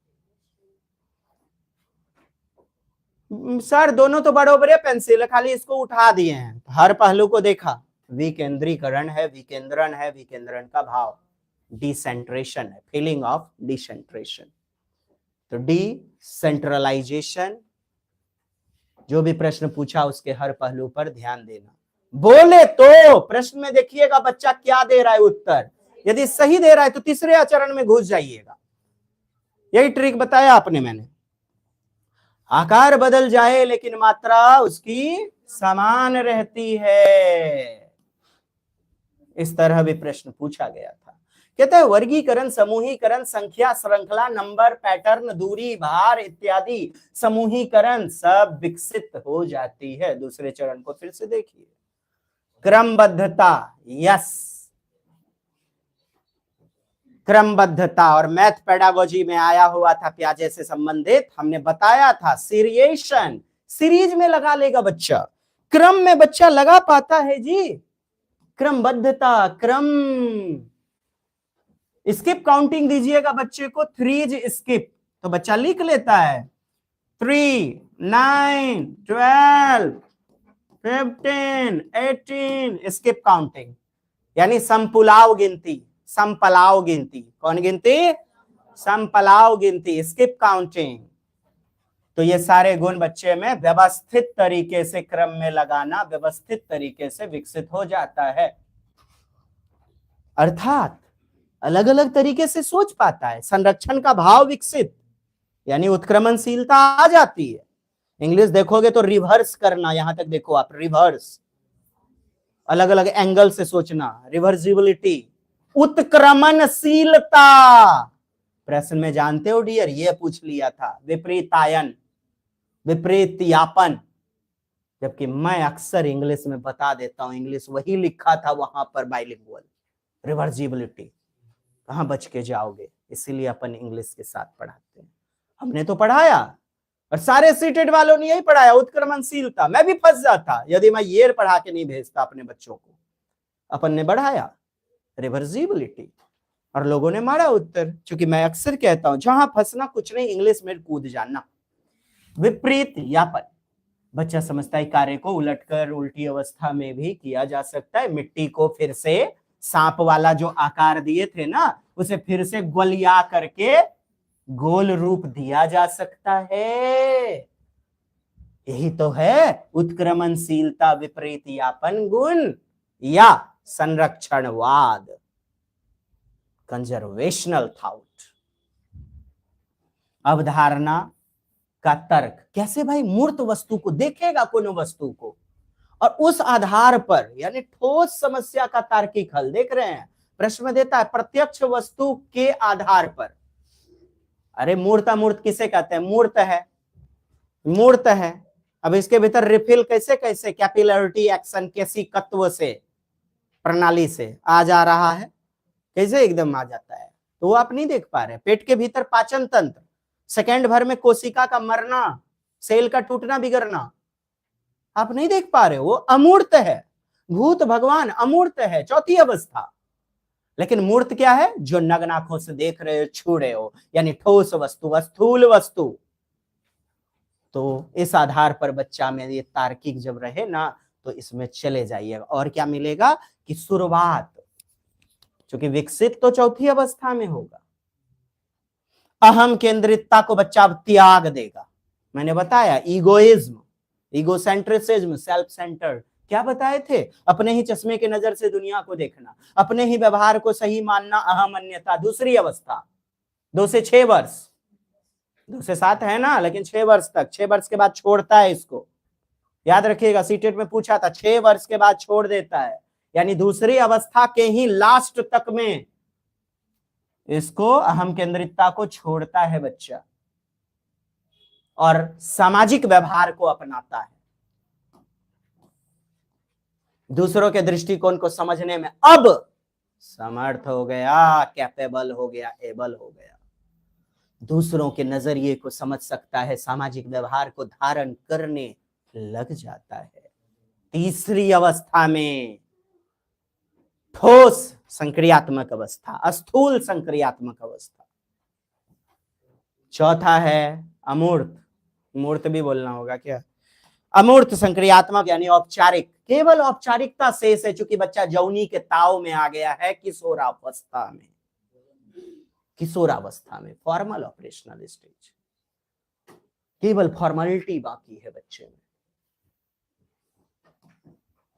सर दोनों तो बड़े पेंसिल है, खाली इसको उठा दिए हैं, हर पहलू को देखा। विकेंद्रीकरण है, विकेंद्रण है, विकेंद्रण का भाव, डिसेंट्रेशन है, फीलिंग ऑफ डिसेंट्रेशन। तो डिसेंट्रलाइजेशन, जो भी प्रश्न पूछा उसके हर पहलू पर ध्यान देना। बोले तो प्रश्न में देखिएगा बच्चा क्या दे रहा है उत्तर। यदि सही दे रहा है तो तीसरे चरण में घुस जाइएगा। यही ट्रिक बताया आपने मैंने। आकार बदल जाए लेकिन मात्रा उसकी समान रहती है। इस तरह भी प्रश्न पूछा गया था। कहता है वर्गीकरण, समूहीकरण, संख्या, श्रृंखला, नंबर, पैटर्न, दूरी, भार इत्यादि समूहीकरण सब विकसित हो जाती है। दूसरे चरण को फिर से देखिए। क्रमबद्धता, यस, क्रमबद्धता और मैथ पेडागोजी में आया हुआ था प्याजे से संबंधित। हमने बताया था सीरिएशन, सीरीज में लगा लेगा बच्चा, क्रम में बच्चा लगा पाता है जी। क्रमबद्धता, क्रम, स्किप काउंटिंग दीजिएगा बच्चे को, 3 स्किप, तो बच्चा लिख लेता है 3, 9, 12, 15, 18, स्किप काउंटिंग, यानी समपुलाव गिनती, समपलाव गिनती। कौन गिनती? समपलाव गिनती, स्किप काउंटिंग। तो ये सारे गुण बच्चे में व्यवस्थित तरीके से क्रम में लगाना, व्यवस्थित तरीके से विकसित हो जाता है। अर्थात अलग अलग तरीके से सोच पाता है। संरक्षण का भाव विकसित, यानी उत्क्रमणशीलता आ जाती है। इंग्लिश देखोगे तो रिवर्स करना, यहां तक देखो आप, रिवर्स, अलग अलग एंगल से सोचना, रिवर्सिबिलिटी, उत्क्रमणशीलता। प्रश्न में जानते हो डियर, ये पूछ लिया था विपरीतायन, विपरीतयापन, जबकि मैं अक्सर इंग्लिश में बता देता हूं, इंग्लिश वही लिखा था वहां पर बाइलिंगुअल। रिवर्सिबिलिटी कहां बच के जाओगे, इसीलिए अपन इंग्लिश के साथ पढ़ाते हैं। हमने तो पढ़ाया और सारे सीटेड वालों ने यही पढ़ाया, उत्क्रमणशीलता। मैं भी फंस जाता यदि मैं ये पढ़ा के नहीं भेजता अपने बच्चों को। अपन ने बढ़ाया रिवर्सिबिलिटी और लोगों ने मारा उत्तर। क्योंकि मैं अक्सर कहता हूं जहां फंसना कुछ नहीं, इंग्लिश में कूद जाना। विपरीत यापन, बच्चा समझता है कार्य को उलटकर उल्टी अवस्था में भी किया जा सकता है। मिट्टी को फिर से सांप वाला जो आकार दिए थे ना, उसे फिर से गोलिया करके गोल रूप दिया जा सकता है। यही तो है उत्क्रमणशीलता, विपरीत यापन गुण या संरक्षणवाद, कंजर्वेशनल थॉट। अवधारणा का तर्क, कैसे भाई मूर्त वस्तु को देखेगा कोनो वस्तु को और उस आधार पर, यानी ठोस समस्या का तार्किक हल। देख रहे हैं प्रश्न में देता है प्रत्यक्ष वस्तु के आधार पर। अरे मूर्त अमूर्त किसे कहते हैं? मूर्त है, मूर्त है। अब इसके भीतर रिफिल कैसे कैसे कैपिलरिटी एक्शन कैसी तत्व से, प्रणाली से आ जा रहा है, कैसे एकदम आ जाता है, तो वो आप नहीं देख पा रहे। पेट के भीतर पाचन तंत्र, सेकेंड भर में कोशिका का मरना, सेल का टूटना बिगड़ना, आप नहीं देख पा रहे। वो अमूर्त है। भूत भगवान अमूर्त है, चौथी अवस्था। लेकिन मूर्त क्या है? जो नग्न आंखों से देख रहे हो, छू रहे हो, यानी ठोस वस्तु, स्थूल वस्तु। तो इस आधार पर बच्चा में ये तार्किक जब रहे ना, तो इसमें चले जाइएगा। और क्या मिलेगा कि शुरुआत, क्योंकि विकसित तो चौथी अवस्था में होगा। अहम केंद्रितता को बच्चा त्याग देगा। मैंने बताया ईगोइज्म, ईगोसेंट्रिसिज्म, सेल्फ सेंटर्ड, क्या बताए थे? अपने ही चश्मे के नजर से दुनिया को देखना, अपने ही व्यवहार को सही मानना, अहमन्यता, दूसरी अवस्था। 2 से 6 वर्ष, 2 से 7 है ना, लेकिन 6 वर्ष तक, 6 वर्ष के बाद छोड़ता है इसको। याद रखिएगा, सीटेट में पूछा था, 6 वर्ष के बाद छोड़ देता है, यानी दूसरी अवस्था के ही लास्ट तक में इसको अहम केंद्रितता को छोड़ता है बच्चा और सामाजिक व्यवहार को अपनाता है। दूसरों के दृष्टिकोण को समझने में अब समर्थ हो गया, कैपेबल हो गया, एबल हो गया। दूसरों के नजरिए को समझ सकता है, सामाजिक व्यवहार को धारण करने लग जाता है। तीसरी अवस्था में ठोस संक्रियात्मक अवस्था, स्थूल संक्रियात्मक अवस्था। चौथा है अमूर्त, मूर्त भी बोलना होगा क्या? अमूर्त संक्रियात्मक यानी औपचारिक, केवल औपचारिकता शेष है, चूंकि बच्चा जौनी के ताव में आ गया है, किशोरावस्था में, किशोरावस्था में, फॉर्मल ऑपरेशनल स्टेज, केवल फॉर्मेलिटी बाकी है बच्चे में।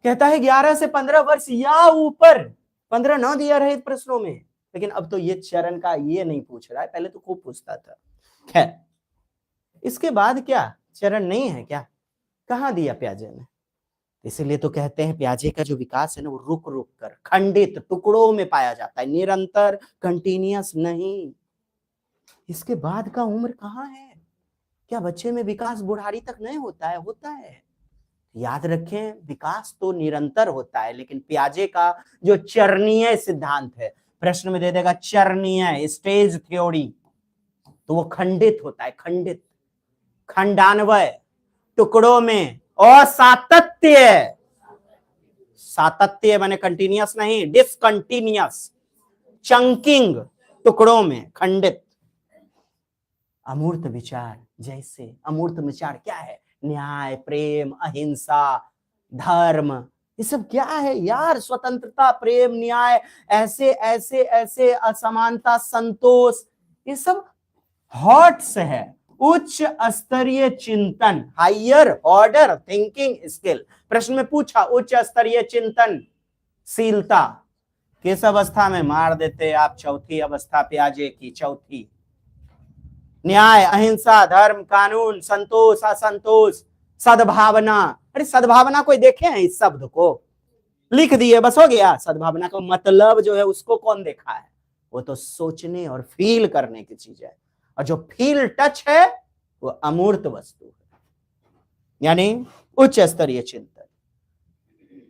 कहता है 11 से 15 वर्ष या ऊपर, 15 ना दिया रहे प्रश्नों में, लेकिन अब तो ये चरण का ये नहीं पूछ रहा है, पहले तो खूब पूछता था। खैर, इसके बाद क्या चरण नहीं है क्या? कहां दिया प्याजे ने? इसीलिए तो कहते हैं प्याजे का जो विकास है ना, वो रुक रुक कर, खंडित टुकड़ों में पाया जाता है, निरंतर, कंटिन्यूअस नहीं। इसके बाद का उम्र कहां है? क्या बच्चे में विकास बुढ़ारी तक नहीं होता है? होता है। याद रखें, विकास तो निरंतर होता है, लेकिन प्याजे का जो चरणीय सिद्धांत है, प्रश्न में दे देगा चरणीय स्टेज थ्योरी, तो वो खंडित होता है, खंडित, खंडान्वय, टुकड़ों में, असातत्य, सातत्य माने कंटिन्यूअस नहीं, डिसकंटिन्यूअस, चंकिंग, टुकड़ों में, खंडित। अमूर्त विचार, जैसे अमूर्त विचार क्या है? न्याय, प्रेम, अहिंसा, धर्म, ये सब क्या है यार? स्वतंत्रता, प्रेम, न्याय, ऐसे ऐसे ऐसे, असमानता, संतोष, ये सब हॉट्स है, उच्च स्तरीय चिंतन, हायर ऑर्डर थिंकिंग स्किल। प्रश्न में पूछा उच्च स्तरीय चिंतन शीलता किस अवस्था में? मार देते आप चौथी अवस्था प्याजे की, चौथी। न्याय, अहिंसा, धर्म, कानून, संतोष, असंतोष, सद्भावना। अरे सद्भावना कोई देखे हैं? इस शब्द को लिख दिए बस हो गया। सद्भावना का मतलब जो है उसको कौन देखा है? वो तो सोचने और फील करने की चीज है, और जो फील टच है वो अमूर्त वस्तु है, यानी उच्च स्तरीय चिंतन।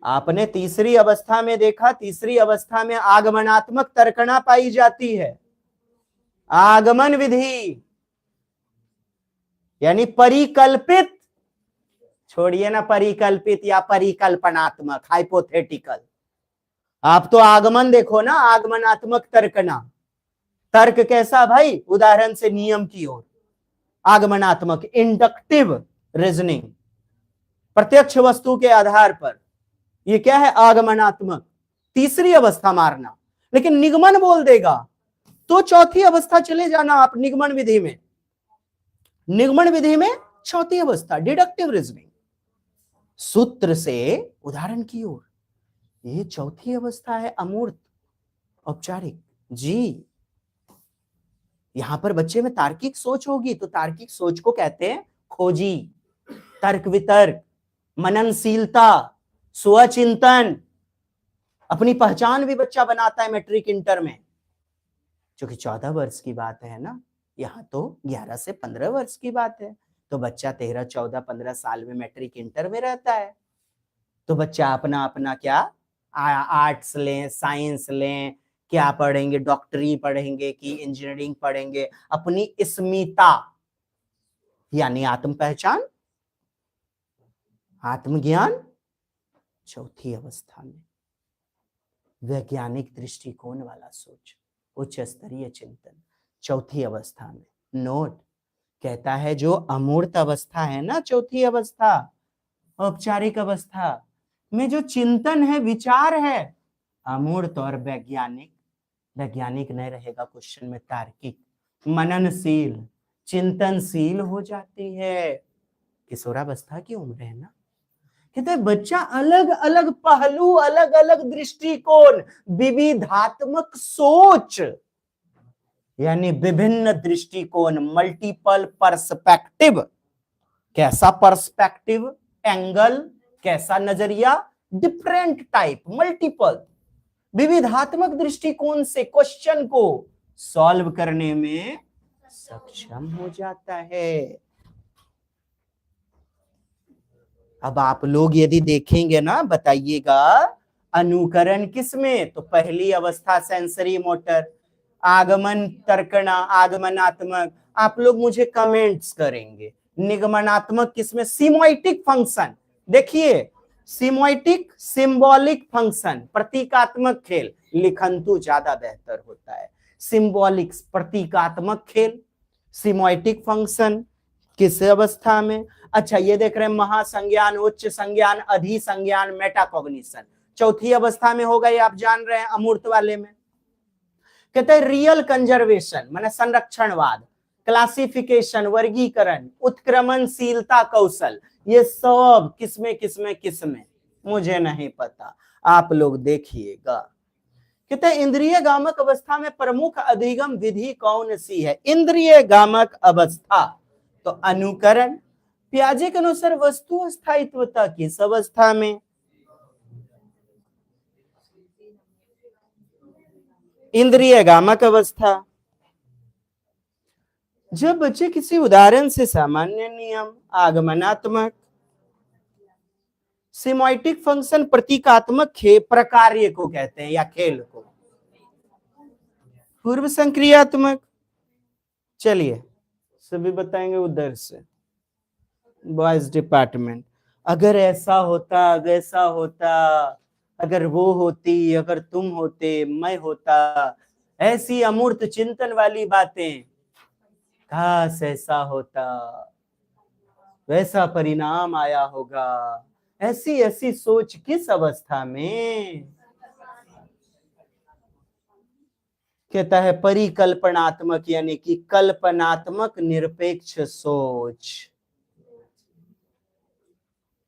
आपने तीसरी अवस्था में देखा, तीसरी अवस्था में आगमनात्मक तर्कणा पाई जाती है। आगमन विधि यानी परिकल्पित, छोड़िए ना परिकल्पित या परिकल्पनात्मक, हाइपोथेटिकल। आप तो आगमन देखो ना, आगमनात्मक तर्कणा। तर्क कैसा भाई? उदाहरण से नियम की ओर, आगमनात्मक, इंडक्टिव रीजनिंग। प्रत्यक्ष वस्तु के आधार पर, ये क्या है, आगमनात्मक, तीसरी अवस्था मारना। लेकिन निगमन बोल देगा तो चौथी अवस्था चले जाना आप निगमन विधि में। निगमन विधि में चौथी अवस्था डिडक्टिव रीजनिंग, सूत्र से उदाहरण की ओर, ये चौथी अवस्था है अमूर्त औपचारिक जी। यहां पर बच्चे में तार्किक सोच होगी तो तार्किक सोच को कहते हैं खोजी, तर्क वितर्क, मननशीलता, स्वचिंतन, अपनी पहचान भी बच्चा बनाता है मैट्रिक इंटर में। क्योंकि 14 वर्ष की बात है ना, यहाँ तो 11 से 15 वर्ष की बात है, तो बच्चा 13, 14, 15 साल में मैट्रिक इंटर में रहता है। तो बच्चा अपना अपना क्या, आर्ट्स लें, साइंस लें, क्या पढ़ेंगे, डॉक्टरी पढ़ेंगे कि इंजीनियरिंग पढ़ेंगे, अपनी अस्मिता यानी आत्म पहचान, आत्मज्ञान चौथी अवस्था में। वैज्ञानिक दृष्टिकोण वाला सोच, उच्च स्तरीय चिंतन चौथी अवस्था में। नोट कहता है जो अमूर्त अवस्था है ना, चौथी अवस्था, औपचारिक अवस्था में जो चिंतन है, विचार है, अमूर्त और वैज्ञानिक, वैज्ञानिक नहीं रहेगा क्वेश्चन में, तार्किक, मननशील, चिंतनशील हो जाती है। किशोरावस्था की उम्र है ना, कहते हैं बच्चा अलग अलग पहलू, अलग अलग दृष्टिकोण, विविधात्मक सोच यानी विभिन्न दृष्टिकोण, मल्टीपल पर्सपेक्टिव। कैसा पर्सपेक्टिव, एंगल, कैसा नजरिया, डिफरेंट टाइप, मल्टीपल, विविधात्मक दृष्टिकोण से क्वेश्चन को सॉल्व करने में सक्षम हो जाता है। अब आप लोग यदि देखेंगे ना, बताइएगा अनुकरण किसमें, तो पहली अवस्था सेंसरी मोटर, आगमन तर्कणा, आगमनात्मक, आप लोग मुझे कमेंट्स करेंगे। निगमनात्मक किसमें, सिमोइटिक फंक्शन, देखिए सिमोइटिक, सिंबॉलिक फंक्शन, प्रतीकात्मक खेल, लिखंतु ज्यादा बेहतर होता है, सिंबॉलिक प्रतीकात्मक खेल, सिमोइटिक फंक्शन किस अवस्था में। अच्छा ये देख रहे हैं महासंज्ञान, उच्च संज्ञान, अधिसंज्ञान, मेटाकॉग्निशन चौथी अवस्था में होगा, ये आप जान रहे हैं अमूर्त वाले में। कहते हैं रियल कंजर्वेशन माने संरक्षणवाद, क्लासिफिकेशन वर्गीकरण, उत्क्रमणशीलता कौशल, ये सब किसमें किसमें किसमें मुझे नहीं पता, आप लोग देखिएगा। कहते हैं इंद्रिय गामक अवस्था में प्रमुख अधिगम विधि कौन सी है, इंद्रिय गामक अवस्था, तो अनुकरण। पियाजे के अनुसार वस्तु स्थायित्वता किस अवस्था में, इंद्रिय गामक अवस्था। जब बच्चे किसी उदाहरण से सामान्य नियम, आगमनात्मक, सिमोइटिक फंक्शन, प्रतीकात्मक प्रकार्य को कहते हैं या खेल को, पूर्व संक्रियात्मक। चलिए सभी बताएंगे उधर से, बॉयज डिपार्टमेंट। अगर ऐसा होता, वैसा होता, अगर वो होती, अगर तुम होते, मैं होता, ऐसी अमूर्त चिंतन वाली बातें, काश ऐसा होता, वैसा परिणाम आया होगा, ऐसी ऐसी सोच किस अवस्था में। कहता है परिकल्पनात्मक यानी कि कल्पनात्मक निरपेक्ष सोच,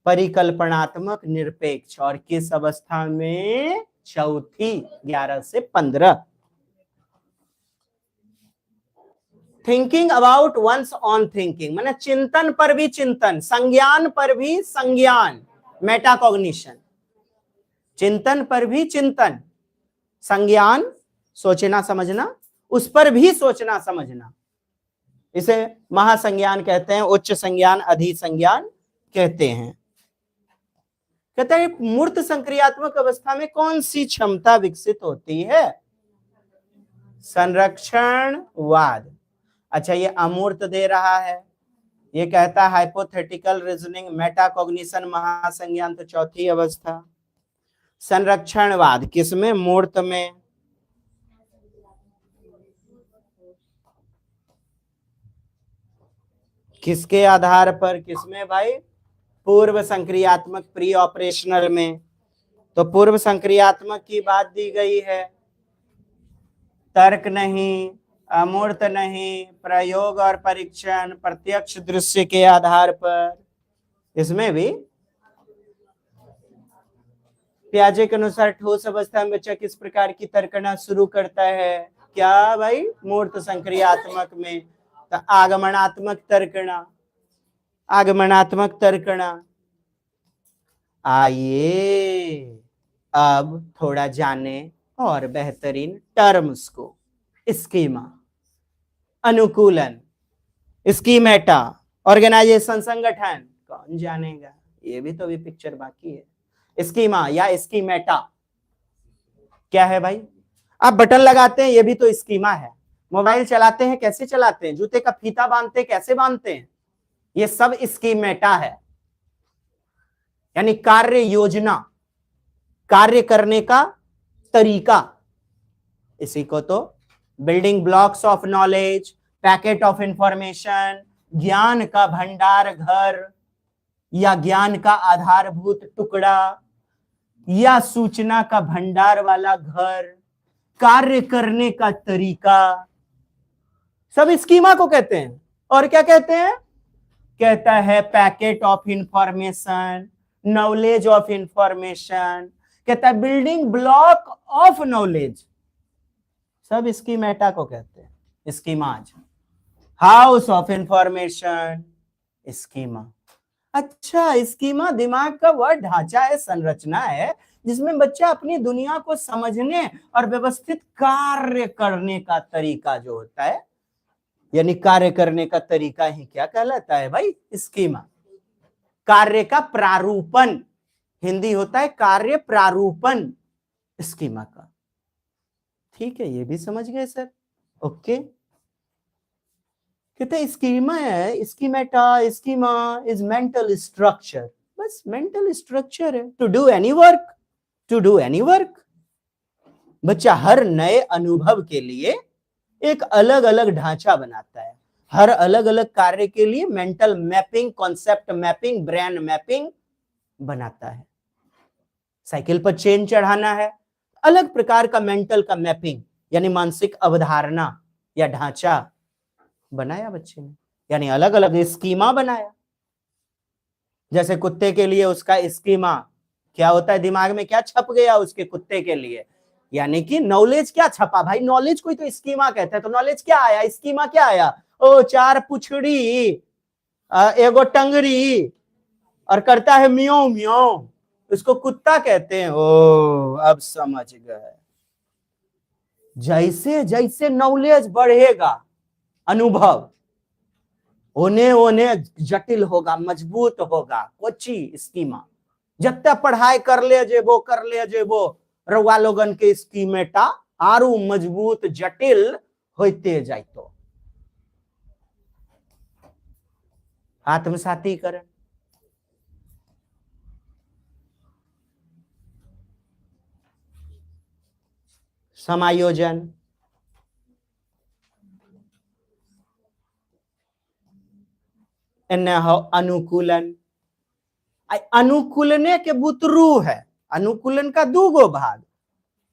परिकल्पनात्मक निरपेक्ष, और किस अवस्था में, चौथी 11 से 15। Thinking about once on thinking माने चिंतन पर भी चिंतन, संज्ञान पर भी संज्ञान, मेटाकॉग्निशन, चिंतन पर भी चिंतन, संज्ञान सोचना समझना, उस पर भी सोचना समझना, इसे महासंज्ञान कहते हैं, उच्च संज्ञान, अधिसंज्ञान कहते हैं। कहते हैं मूर्त संक्रियात्मक अवस्था में कौन सी क्षमता विकसित होती है, संरक्षणवाद। अच्छा ये अमूर्त दे रहा है, ये कहता है हाइपोथेटिकल रीजनिंग, मेटाकॉग्निशन, महासंज्ञान, तो चौथी अवस्था। संरक्षणवाद किसमें, मूर्त में। किसके आधार पर, किसमें भाई, पूर्व संक्रियात्मक प्री ऑपरेशनल में, तो पूर्व संक्रियात्मक की बात दी गई है, तर्क नहीं, अमूर्त नहीं, प्रयोग और परीक्षण, प्रत्यक्ष दृश्य के आधार पर। इसमें भी पियाजे के अनुसार ठोस अवस्था में बच्चा किस प्रकार की तर्कना शुरू करता है? क्या भाई? मूर्त संक्रियात्मक में तो आगमनात्मक तर्कना, आगमनात्मक तर्कना। आइए अब थोड़ा जाने और बेहतरीन टर्म्स को। स्कीमा, अनुकूलन, स्कीमेटा, ऑर्गेनाइजेशन, संगठन, कौन जानेगा? ये भी तो अभी पिक्चर बाकी है। स्कीमा या स्कीमेटा क्या है भाई? आप बटन लगाते हैं, ये भी तो स्कीमा है। मोबाइल चलाते हैं, कैसे चलाते हैं? जूते का फीता बांधते हैं, कैसे बांधते हैं? ये सब स्कीमेटा है, यानी कार्य योजना, कार्य करने का तरीका। इसी को तो building blocks of knowledge, packet of information, ज्ञान का भंडार घर या ज्ञान का आधारभूत टुकड़ा या सूचना का भंडार वाला घर, कार्य करने का तरीका, सब स्कीमा को कहते हैं। और क्या कहते हैं? कहता है packet of information, knowledge of information, कहता है बिल्डिंग ब्लॉक ऑफ नॉलेज, सब स्कीमेटा को कहते हैं। Schemas, house of information, schema. अच्छा, स्कीमा दिमाग का वह ढांचा है, संरचना है, जिसमें बच्चा अपनी दुनिया को समझने और व्यवस्थित कार्य करने का तरीका जो होता है, यानी कार्य करने का तरीका ही क्या कहलाता है भाई? स्कीमा। कार्य का प्रारूपण, हिंदी होता है कार्य प्रारूपण स्कीमा का। ठीक है, ये भी समझ गए सर? ओके। कहते स्कीमा है, schemata, schema is mental structure, बस मेंटल स्ट्रक्चर है to do any work, to do any work. बच्चा हर नए अनुभव के लिए एक अलग अलग ढांचा बनाता है, हर अलग अलग कार्य के लिए mental mapping, concept mapping, brain mapping बनाता है। साइकिल पर चेन चढ़ाना है, अलग प्रकार का मेंटल का मैपिंग, यानी मानसिक अवधारणा या ढांचा बनाया बच्चे ने, यानी अलग अलग स्कीमा बनाया। जैसे कुत्ते के लिए उसका स्कीमा क्या होता है? दिमाग में क्या छप गया उसके कुत्ते के लिए, यानी कि नॉलेज क्या छपा भाई? नॉलेज कोई तो स्कीमा कहता है, तो नॉलेज क्या आया? स्कीमा क्या आया? ओ, चार पुछड़ी, एगो टंगरी और करता है म्याऊ म्याऊ, इसको कुत्ता कहते हैं। ओ, अब समझ गए। जैसे जैसे नॉलेज बढ़ेगा, अनुभव होने होने जटिल होगा, मजबूत होगा। कोची स्कीमा जत्ते पढ़ाई कर ले जेबो रउआ लोगन के स्कीमेटा आरू मजबूत जटिल होते जाइतो। आत्मसातीकरण, समायोजन, अनुकूलन। अनुकूलने के बुतरू है। अनुकूलन का दूगो भाग,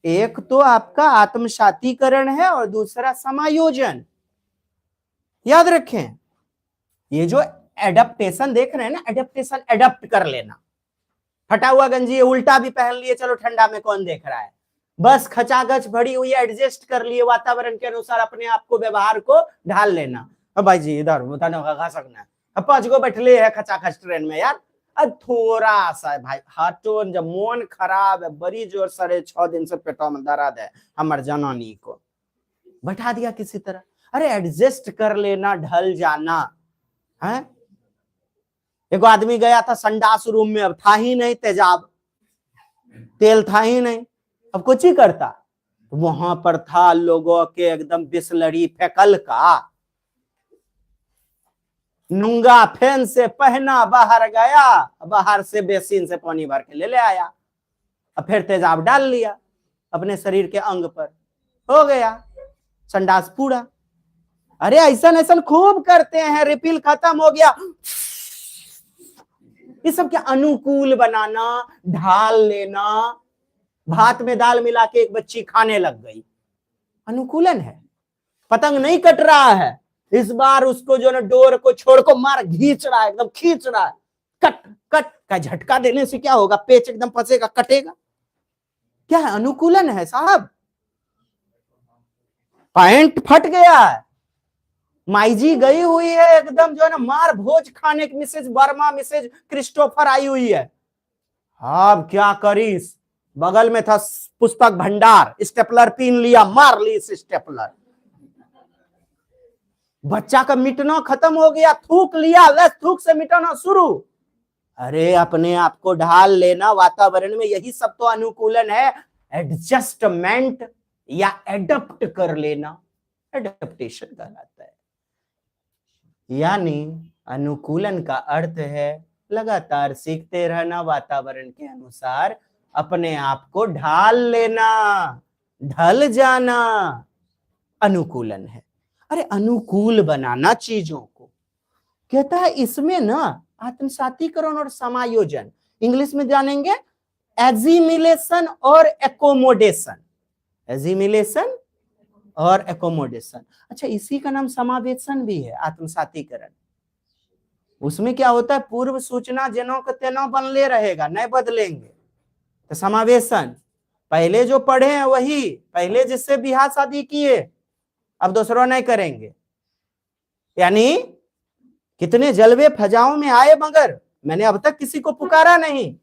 एक तो आपका आत्मसातीकरण है और दूसरा समायोजन। याद रखें, ये जो एडप्टेशन देख रहे हैं ना, एडप्टेशन, एडप्ट कर लेना। फटा हुआ गंजी उल्टा भी पहन लिए, चलो ठंडा में कौन देख रहा है, बस खचाखच भरी हुई एडजस्ट कर लिए, वातावरण के अनुसार अपने आप को, व्यवहार को ढाल लेना। अब भाई जी इधर खा सकना है, अब 5 गो बैठले है खचाखच ट्रेन में यार, अब थोड़ा सा भाई हटो, जब मन खराब है, बड़ी जोर 6.5 दिन से पेटों में दर्द है हमार जनानी को, बैठा दिया किसी तरह। अरे एडजस्ट कर लेना, ढल जाना है। एक आदमी गया था संडास रूम में, अब था ही नहीं तेजाब, तेल था ही नहीं, अब कुछ ही करता। वहां पर था लोगों के एकदम बिस्लरी फेकल का, नूंगा फैन से पहना, बाहर गया, बाहर से बेसिन से पानी भर के ले आया, अब फिर तेजाब डाल लिया अपने शरीर के अंग पर, हो गया संडास पूरा। अरे ऐसा खूब करते हैं, रिफिल खत्म हो गया, ये सब क्या? अनुकूल बनाना, ढाल लेना, भात में दाल मिला के एक बच्ची खाने लग गई, अनुकूलन है। पतंग नहीं कट रहा है, इस बार उसको जो ना डोर को छोड़ को मार खींच रहा है, एकदम खींच रहा है, कट कट का झटका देने से क्या होगा? पेच एकदम फंसेगा, कटेगा। क्या है? अनुकूलन है साहब। पैंट फट गया है, माई जी गई हुई है एकदम जो है ना मार भोज खाने की, मिसेज वर्मा, मिसेज क्रिस्टोफर आई हुई है। अब क्या करीस? बगल में था पुस्तक भंडार, स्टेपलर पीन लिया, मार ली इस स्टेपलर। बच्चा का मिटना खत्म हो गया, थूक लिया, बस थूक से मिटाना शुरू। अरे अपने आप को ढाल लेना वातावरण में, यही सब तो अनुकूलन है, एडजस्टमेंट या एडप्ट कर लेना, एडेप्टेशन कहलाता है। यानी अनुकूलन का अर्थ है लगातार सीखते रहना, वातावरण के अनुसार अपने आप को ढाल लेना, ढल जाना, अनुकूलन है। अरे अनुकूल बनाना चीजों को कहता है, इसमें ना आत्मसातीकरण और समायोजन, इंग्लिश में जानेंगे एजिमिलेशन और एकोमोडेशन, एजिमिलेशन और एकोमोडेशन। अच्छा, इसी का नाम समावेशन भी है, आत्मसातीकरण। उसमें क्या होता है? पूर्व सूचना जेनो के तेनो बनले रहेगा, नहीं बदलेंगे। तो समावेशन, पहले जो पढ़े हैं वही, पहले जिससे बियाह शादी किए अब दूसरों नहीं करेंगे। यानी कितने जलवे फजाओं में आए, मगर मैंने अब तक किसी को पुकारा नहीं,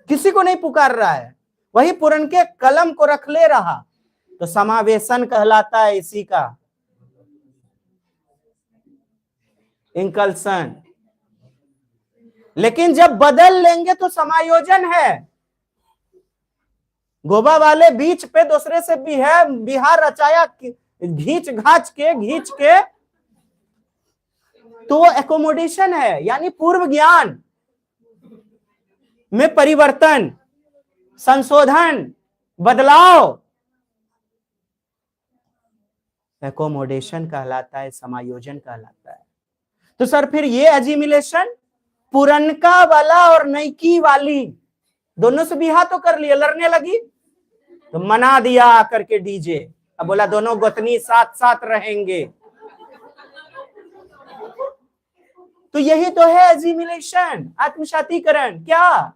किसी को नहीं पुकार रहा है, वही पुरन के कलम को रख ले रहा, तो समावेशन कहलाता है इसी का, इंकल्सन। लेकिन जब बदल लेंगे तो समायोजन है। गोबा वाले बीच पे दूसरे से भी है बिहार रचाया, घींच के तो एकोमोडेशन है, यानी पूर्व ज्ञान में परिवर्तन, संशोधन, बदलाव, एकोमोडेशन कहलाता है, समायोजन कहलाता है। तो सर फिर ये एजिमिलेशन, पुरनका वाला और नईकी वाली दोनों से बिहा तो कर लिया, लड़ने लगी तो मना दिया करके डीजे, अब बोला दोनों गोतनी साथ साथ रहेंगे। तो यही तो है एजिमिलेशन, आत्मसातीकरण। क्या?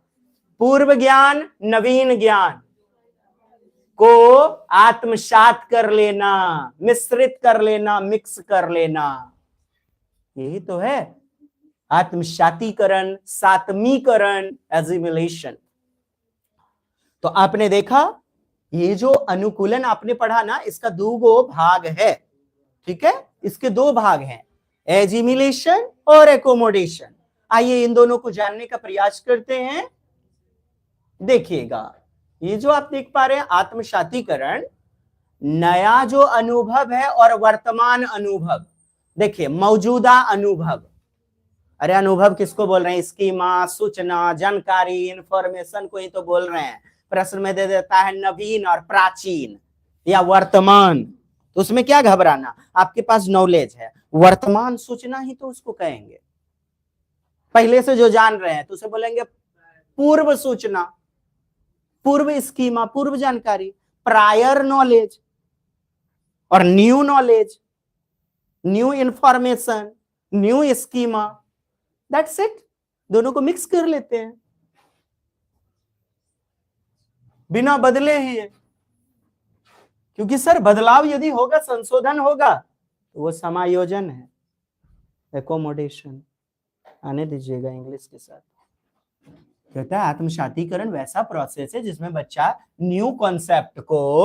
पूर्व ज्ञान नवीन ज्ञान को आत्मसात कर लेना, मिश्रित कर लेना, मिक्स कर लेना, यही तो है आत्मसातीकरण, सात्मीकरण, एजिमिलेशन। तो आपने देखा ये जो अनुकूलन आपने पढ़ा ना, इसका दो भाग है, ठीक है, इसके दो भाग हैं, एजिमिलेशन और एकोमोडेशन। आइए इन दोनों को जानने का प्रयास करते हैं। देखिएगा, ये जो आप देख पा रहे हैं आत्मसातीकरण, नया जो अनुभव है और वर्तमान अनुभव। देखिए मौजूदा अनुभव, अरे अनुभव किसको बोल रहे हैं? स्कीमा, सूचना, जानकारी, इंफॉर्मेशन को ही तो बोल रहे हैं। प्रश्न में दे देता है नवीन और प्राचीन या वर्तमान, तो उसमें क्या घबराना, आपके पास नॉलेज है, वर्तमान सूचना ही तो उसको कहेंगे। पहले से जो जान रहे हैं तो उसे बोलेंगे पूर्व सूचना, पूर्व स्कीमा, पूर्व जानकारी, प्रायर नॉलेज और new knowledge, new information, new schema, that's it. दोनों को मिक्स कर लेते हैं, बिना बदले ही है। क्योंकि सर बदलाव यदि होगा, संशोधन होगा, तो वो समायोजन है, एकोमोडेशन। आने दीजिएगा इंग्लिश के साथ। कहता है आत्मसातीकरण वैसा प्रोसेस है जिसमें बच्चा न्यू कॉन्सेप्ट को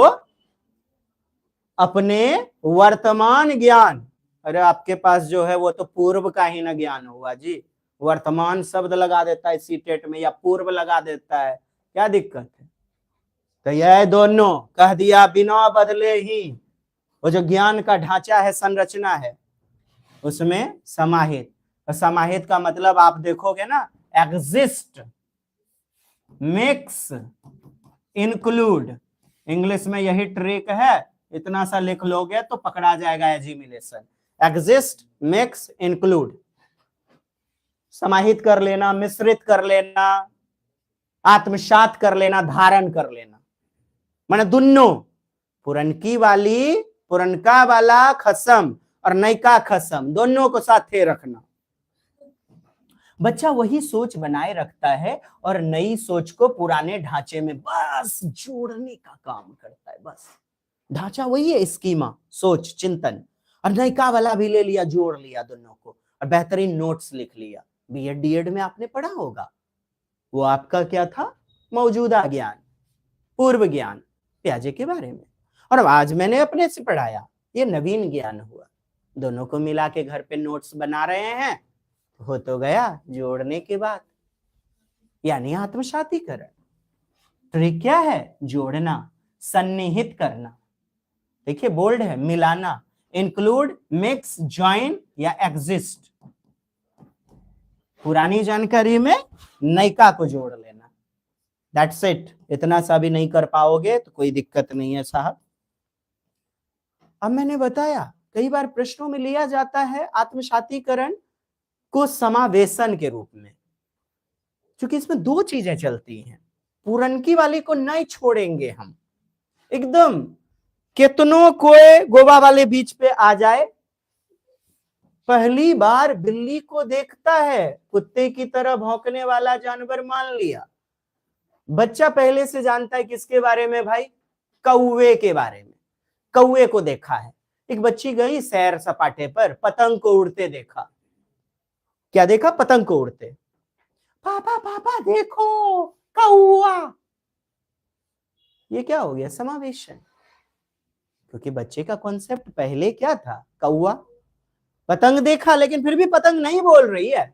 अपने वर्तमान ज्ञान, अरे आपके पास जो है वो तो पूर्व का ही ना ज्ञान हुआ जी, वर्तमान शब्द लगा देता है सीटेट में या पूर्व लगा देता है, क्या दिक्कत है? तो यह दोनों कह दिया बिना बदले ही, वो जो ज्ञान का ढांचा है, संरचना है, उसमें समाहित। और समाहित का मतलब आप देखोगे ना, एग्जिस्ट, मिक्स, इंक्लूड। इंग्लिश में यही ट्रिक है, इतना सा लिख लोगे तो पकड़ा जाएगा एजिमिलेशन, एग्जिस्ट, मिक्स, इंक्लूड। समाहित कर लेना, मिश्रित कर लेना, आत्मसात कर लेना, धारण कर लेना, माने दोनों पुरनका वाला खसम और नयका खसम दोनों को साथे रखना। बच्चा वही सोच बनाए रखता है और नई सोच को पुराने ढांचे में बस जोड़ने का काम करता है। बस ढांचा वही है, स्कीमा, सोच, चिंतन, और नयका वाला भी ले लिया, जोड़ लिया दोनों को, और बेहतरीन नोट्स लिख लिया। बीएड डीएड में आपने पढ़ा होगा, वो आपका क्या था, मौजूदा ज्ञान, पूर्व ज्ञान प्याजे के बारे में, और आज मैंने अपने से पढ़ाया, ये नवीन ज्ञान हुआ। दोनों को मिला के घर पे नोट्स बना रहे हैं, हो तो गया जोड़ने के बाद, यानी आत्मसातीकरण। ट्रिक क्या है, जोड़ना, सन्निहित करना। देखिए बोल्ड है, मिलाना, इंक्लूड, मिक्स, ज्वाइन या एग्जिस्ट। पुरानी जानकारी में नयका को जोड़ लेना, दैट्स इट। इतना सा भी नहीं कर पाओगे तो कोई दिक्कत नहीं है साहब। अब मैंने बताया कई बार प्रश्नों में लिया जाता है आत्मसातीकरण को समावेशन के रूप में, क्योंकि इसमें दो चीजें चलती हैं। पुरनकी वाली को नहीं छोड़ेंगे हम एकदम, कितनों कोई गोवा वाले बीच पे आ जाए, पहली बार बिल्ली को देखता है, कुत्ते की तरह भौंकने वाला जानवर मान लिया। बच्चा पहले से जानता है किसके बारे में भाई, कौवे के बारे में। कौवे को देखा है, एक बच्ची गई सैर सपाटे पर, पतंग को उड़ते देखा। क्या देखा, पतंग को उड़ते। पापा पापा देखो कौवा। ये क्या हो गया, समावेशन। क्योंकि बच्चे का कॉन्सेप्ट पहले क्या था, कौवा। पतंग देखा लेकिन फिर भी पतंग नहीं बोल रही है,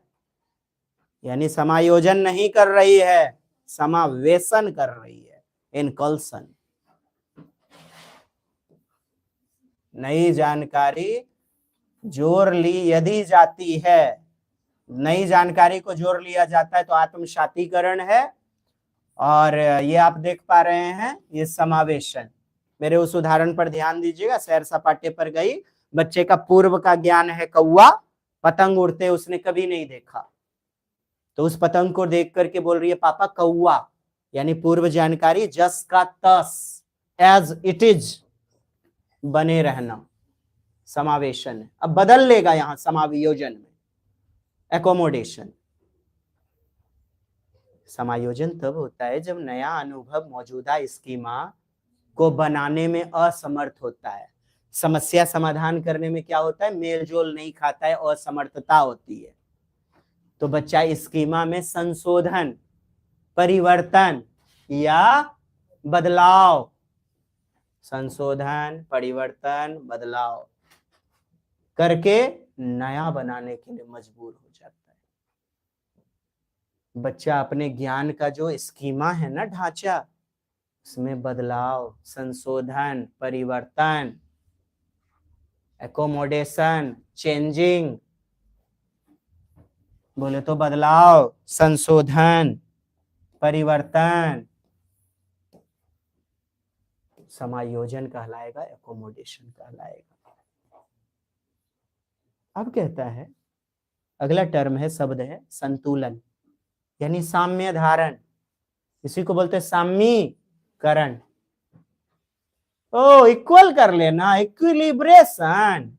यानी समायोजन नहीं कर रही है, समावेशन कर रही है, इनकल्सन। नई जानकारी जोड़ ली यदि जाती है, नई जानकारी को जोड़ लिया जाता है तो आत्मसातीकरण है, और ये आप देख पा रहे हैं ये समावेशन। मेरे उस उदाहरण पर ध्यान दीजिएगा, सैर सपाटे पर गई, बच्चे का पूर्व का ज्ञान है कौवा, पतंग उड़ते उसने कभी नहीं देखा, तो उस पतंग को देख करके बोल रही है पापा कौवा, यानी पूर्व जानकारी जस का तस, एज इट इज बने रहना, समावेशन है। अब बदल लेगा यहां समायोजन में, एकोमोडेशन। समायोजन तब होता है जब नया अनुभव मौजूदा स्कीमा को बनाने में असमर्थ होता है। समस्या समाधान करने में क्या होता है, मेलजोल नहीं खाता है, असमर्थता होती है। तो बच्चा स्कीमा में संशोधन, परिवर्तन या बदलाव, संशोधन, परिवर्तन, बदलाव करके नया बनाने के लिए मजबूर हो जाता है। बच्चा अपने ज्ञान का जो स्कीमा है ना, ढांचा, उसमें बदलाव, संशोधन, परिवर्तन, एकोमोडेशन, चेंजिंग, बोले तो बदलाव, संशोधन, परिवर्तन, समायोजन कहलाएगा, एकोमोडेशन कहलाएगा। अब कहता है, अगला टर्म है, शब्द है संतुलन, यानी साम्य धारण। इसी को बोलते हैं साम्यीकरण। ओ इक्वल कर लेना, इक्विलिब्रेशन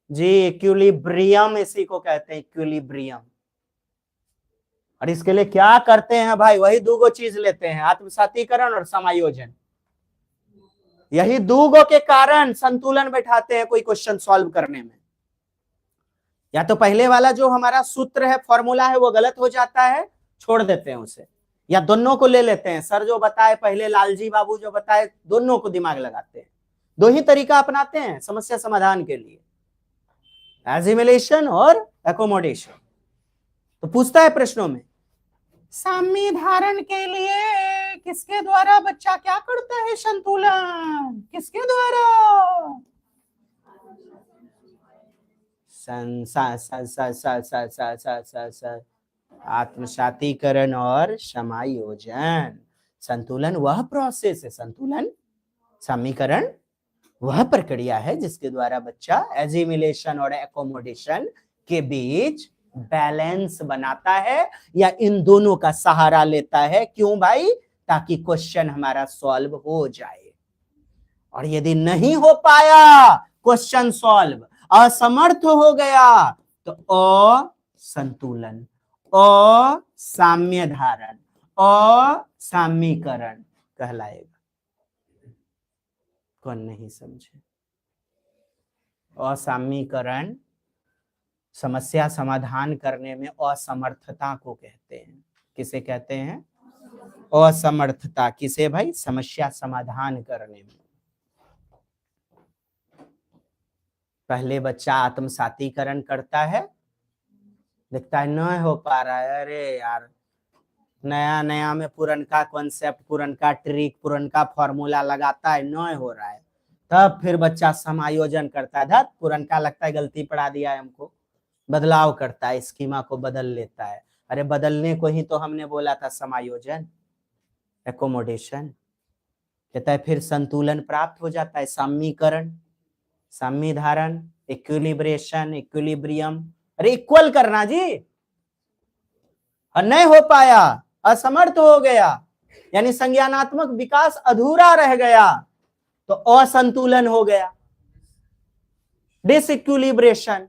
जी, इक्विलिब्रियम इसी को कहते हैं, इक्विलिब्रियम। और इसके लिए क्या करते हैं भाई, वही दो चीज लेते हैं, आत्मसातीकरण और समायोजन। यही दो के कारण संतुलन बैठाते हैं कोई क्वेश्चन सॉल्व करने में। या तो पहले वाला जो हमारा सूत्र है, फॉर्मूला है, वो गलत हो जाता है, छोड़ देते हैं उसे, या दोनों को ले लेते हैं। सर जो बताए पहले, लालजी बाबू जो बताए, दोनों को दिमाग लगाते हैं। दो ही तरीका अपनाते हैं समस्या समाधान के लिए, एजिमिलेशन और एकोमोडेशन। तो पूछता है प्रश्नों में, साम्य धारण के लिए किसके द्वारा बच्चा क्या करता है, संतुलन किसके द्वारा, आत्मसातीकरण और समायोजन। संतुलन वह प्रोसेस है, संतुलन, समीकरण वह प्रक्रिया है जिसके द्वारा बच्चा एजिमिलेशन और एकोमोडेशन के बीच बैलेंस बनाता है या इन दोनों का सहारा लेता है? क्यों भाई? ताकि क्वेश्चन हमारा सॉल्व हो जाए। और यदि नहीं हो पाया क्वेश्चन सॉल्व, असमर्थ हो गया, तो असंतुलन, असाम्य धारण, असामीकरण कहलाएगा। कौन नहीं समझे? असामीकरण समस्या समाधान करने में असमर्थता को कहते हैं। किसे कहते हैं? असमर्थता। किसे भाई? समस्या समाधान करने में। पहले बच्चा आत्मसातीकरण करता है, देखता है नहीं हो पा रहा है, अरे यार नया नया में पुरनका कॉन्सेप्ट, पुरनका ट्रिक, पुरनका फॉर्मूला लगाता है, नहीं हो रहा है। तब फिर बच्चा समायोजन करता है, धत पुरनका लगता है गलती पढ़ा दिया है हमको, बदलाव करता है, स्कीमा को बदल लेता है। अरे बदलने को ही तो हमने बोला था समायोजन, एकोमोडेशन। कहता है फिर संतुलन प्राप्त हो जाता है, साम्यीकरण, साम्य धारण, इक्विलिब्रेशन, इक्विलिब्रियम। अरे इक्वल करना जी, और नहीं हो पाया, असमर्थ हो गया, यानी संज्ञानात्मक विकास अधूरा रह गया, तो असंतुलन हो गया, डिसइक्विलिब्रेशन,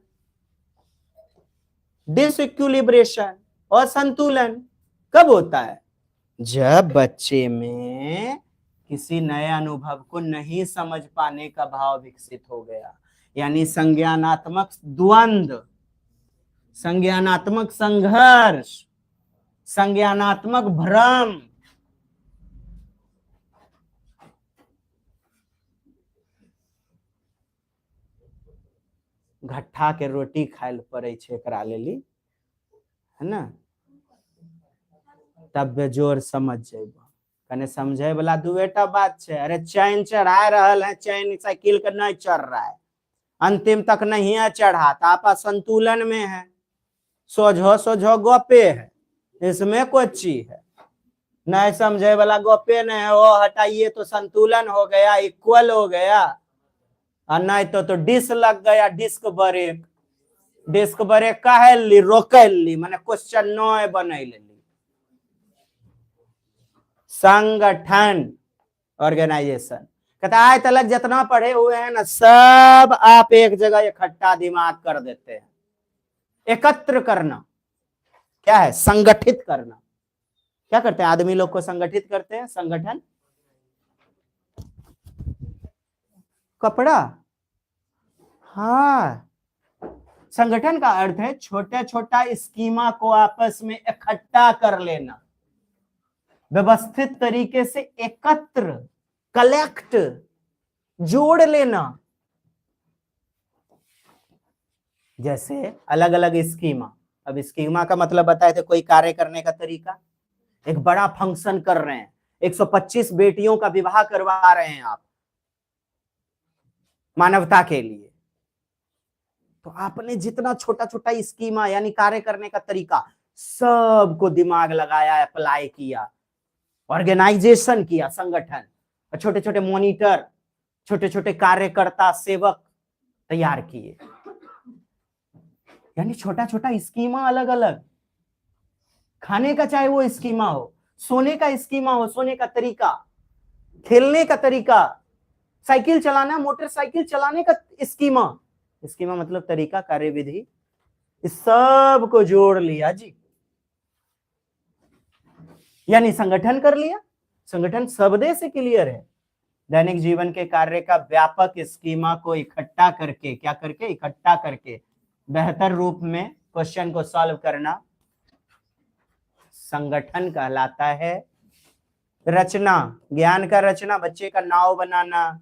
डिसइक्विलिब्रेशन, असंतुलन कब होता है? जब बच्चे में किसी नए अनुभव को नहीं समझ पाने का भाव विकसित हो गया, यानी संज्ञानात्मक द्वंद्व, संज्ञानात्मक संघर्ष, संज्ञानात्मक भ्रम। घट्टा के रोटी खाय ले पड़े छे एकरा लेली, है ना? तब बेजोर समझ जेबो। कने समझे वाला दुएटा बात छे। अरे चैन चढ़ा रहल है, चैन साइकिल के नहीं चढ़ रहा है, अंतिम तक नहीं है चढ़ा, तो आप संतुलन में है, सोझो सोझो गोपे है, इसमें कोई चीज है नहीं समझे वाला गोपे नहीं है। वो हटाइए तो संतुलन हो गया, इक्वल हो गया, और नहीं तो डिस्क लग गया, डिस्क ब्रेक। डिस्क ब्रेक काहे ली? रोकल ली, माने क्वेश्चन नए बने ली। संगठन, ऑर्गेनाइजेशन, कहता है आज तक जितना पढ़े हुए हैं ना, सब आप एक जगह इकट्ठा दिमाग कर देते हैं। एकत्र करना क्या है? संगठित करना। क्या करते हैं आदमी लोग को? संगठित करते हैं। संगठन, कपड़ा, हाँ, संगठन का अर्थ है छोटा छोटा स्कीमा को आपस में इकट्ठा कर लेना, व्यवस्थित तरीके से एकत्र, कलेक्ट, जोड़ लेना। जैसे अलग अलग स्कीमा। अब स्कीमा का मतलब बताए थे, कोई कार्य करने का तरीका। एक बड़ा फंक्शन कर रहे हैं, 125 बेटियों का विवाह करवा रहे हैं आप मानवता के लिए, तो आपने जितना छोटा छोटा स्कीमा यानी कार्य करने का तरीका सबको दिमाग लगाया, अप्लाई किया, ऑर्गेनाइजेशन किया, संगठन, और छोटे छोटे मॉनिटर, छोटे छोटे कार्यकर्ता, सेवक तैयार किए, यानी छोटा छोटा स्कीमा अलग अलग। खाने का चाहे वो स्कीमा हो, सोने का स्कीमा हो, सोने का तरीका, खेलने का तरीका, साइकिल चलाना, मोटरसाइकिल चलाने का स्कीमा, स्कीमा मतलब तरीका, कार्यविधि, इस सब को जोड़ लिया जी, यानी संगठन कर लिया। संगठन शब्द से क्लियर है, दैनिक जीवन के कार्य का व्यापक स्कीमा को इकट्ठा करके, क्या करके? इकट्ठा करके बेहतर रूप में क्वेश्चन को सॉल्व करना संगठन कहलाता है। रचना, ज्ञान का रचना, बच्चे का नाव बनाना,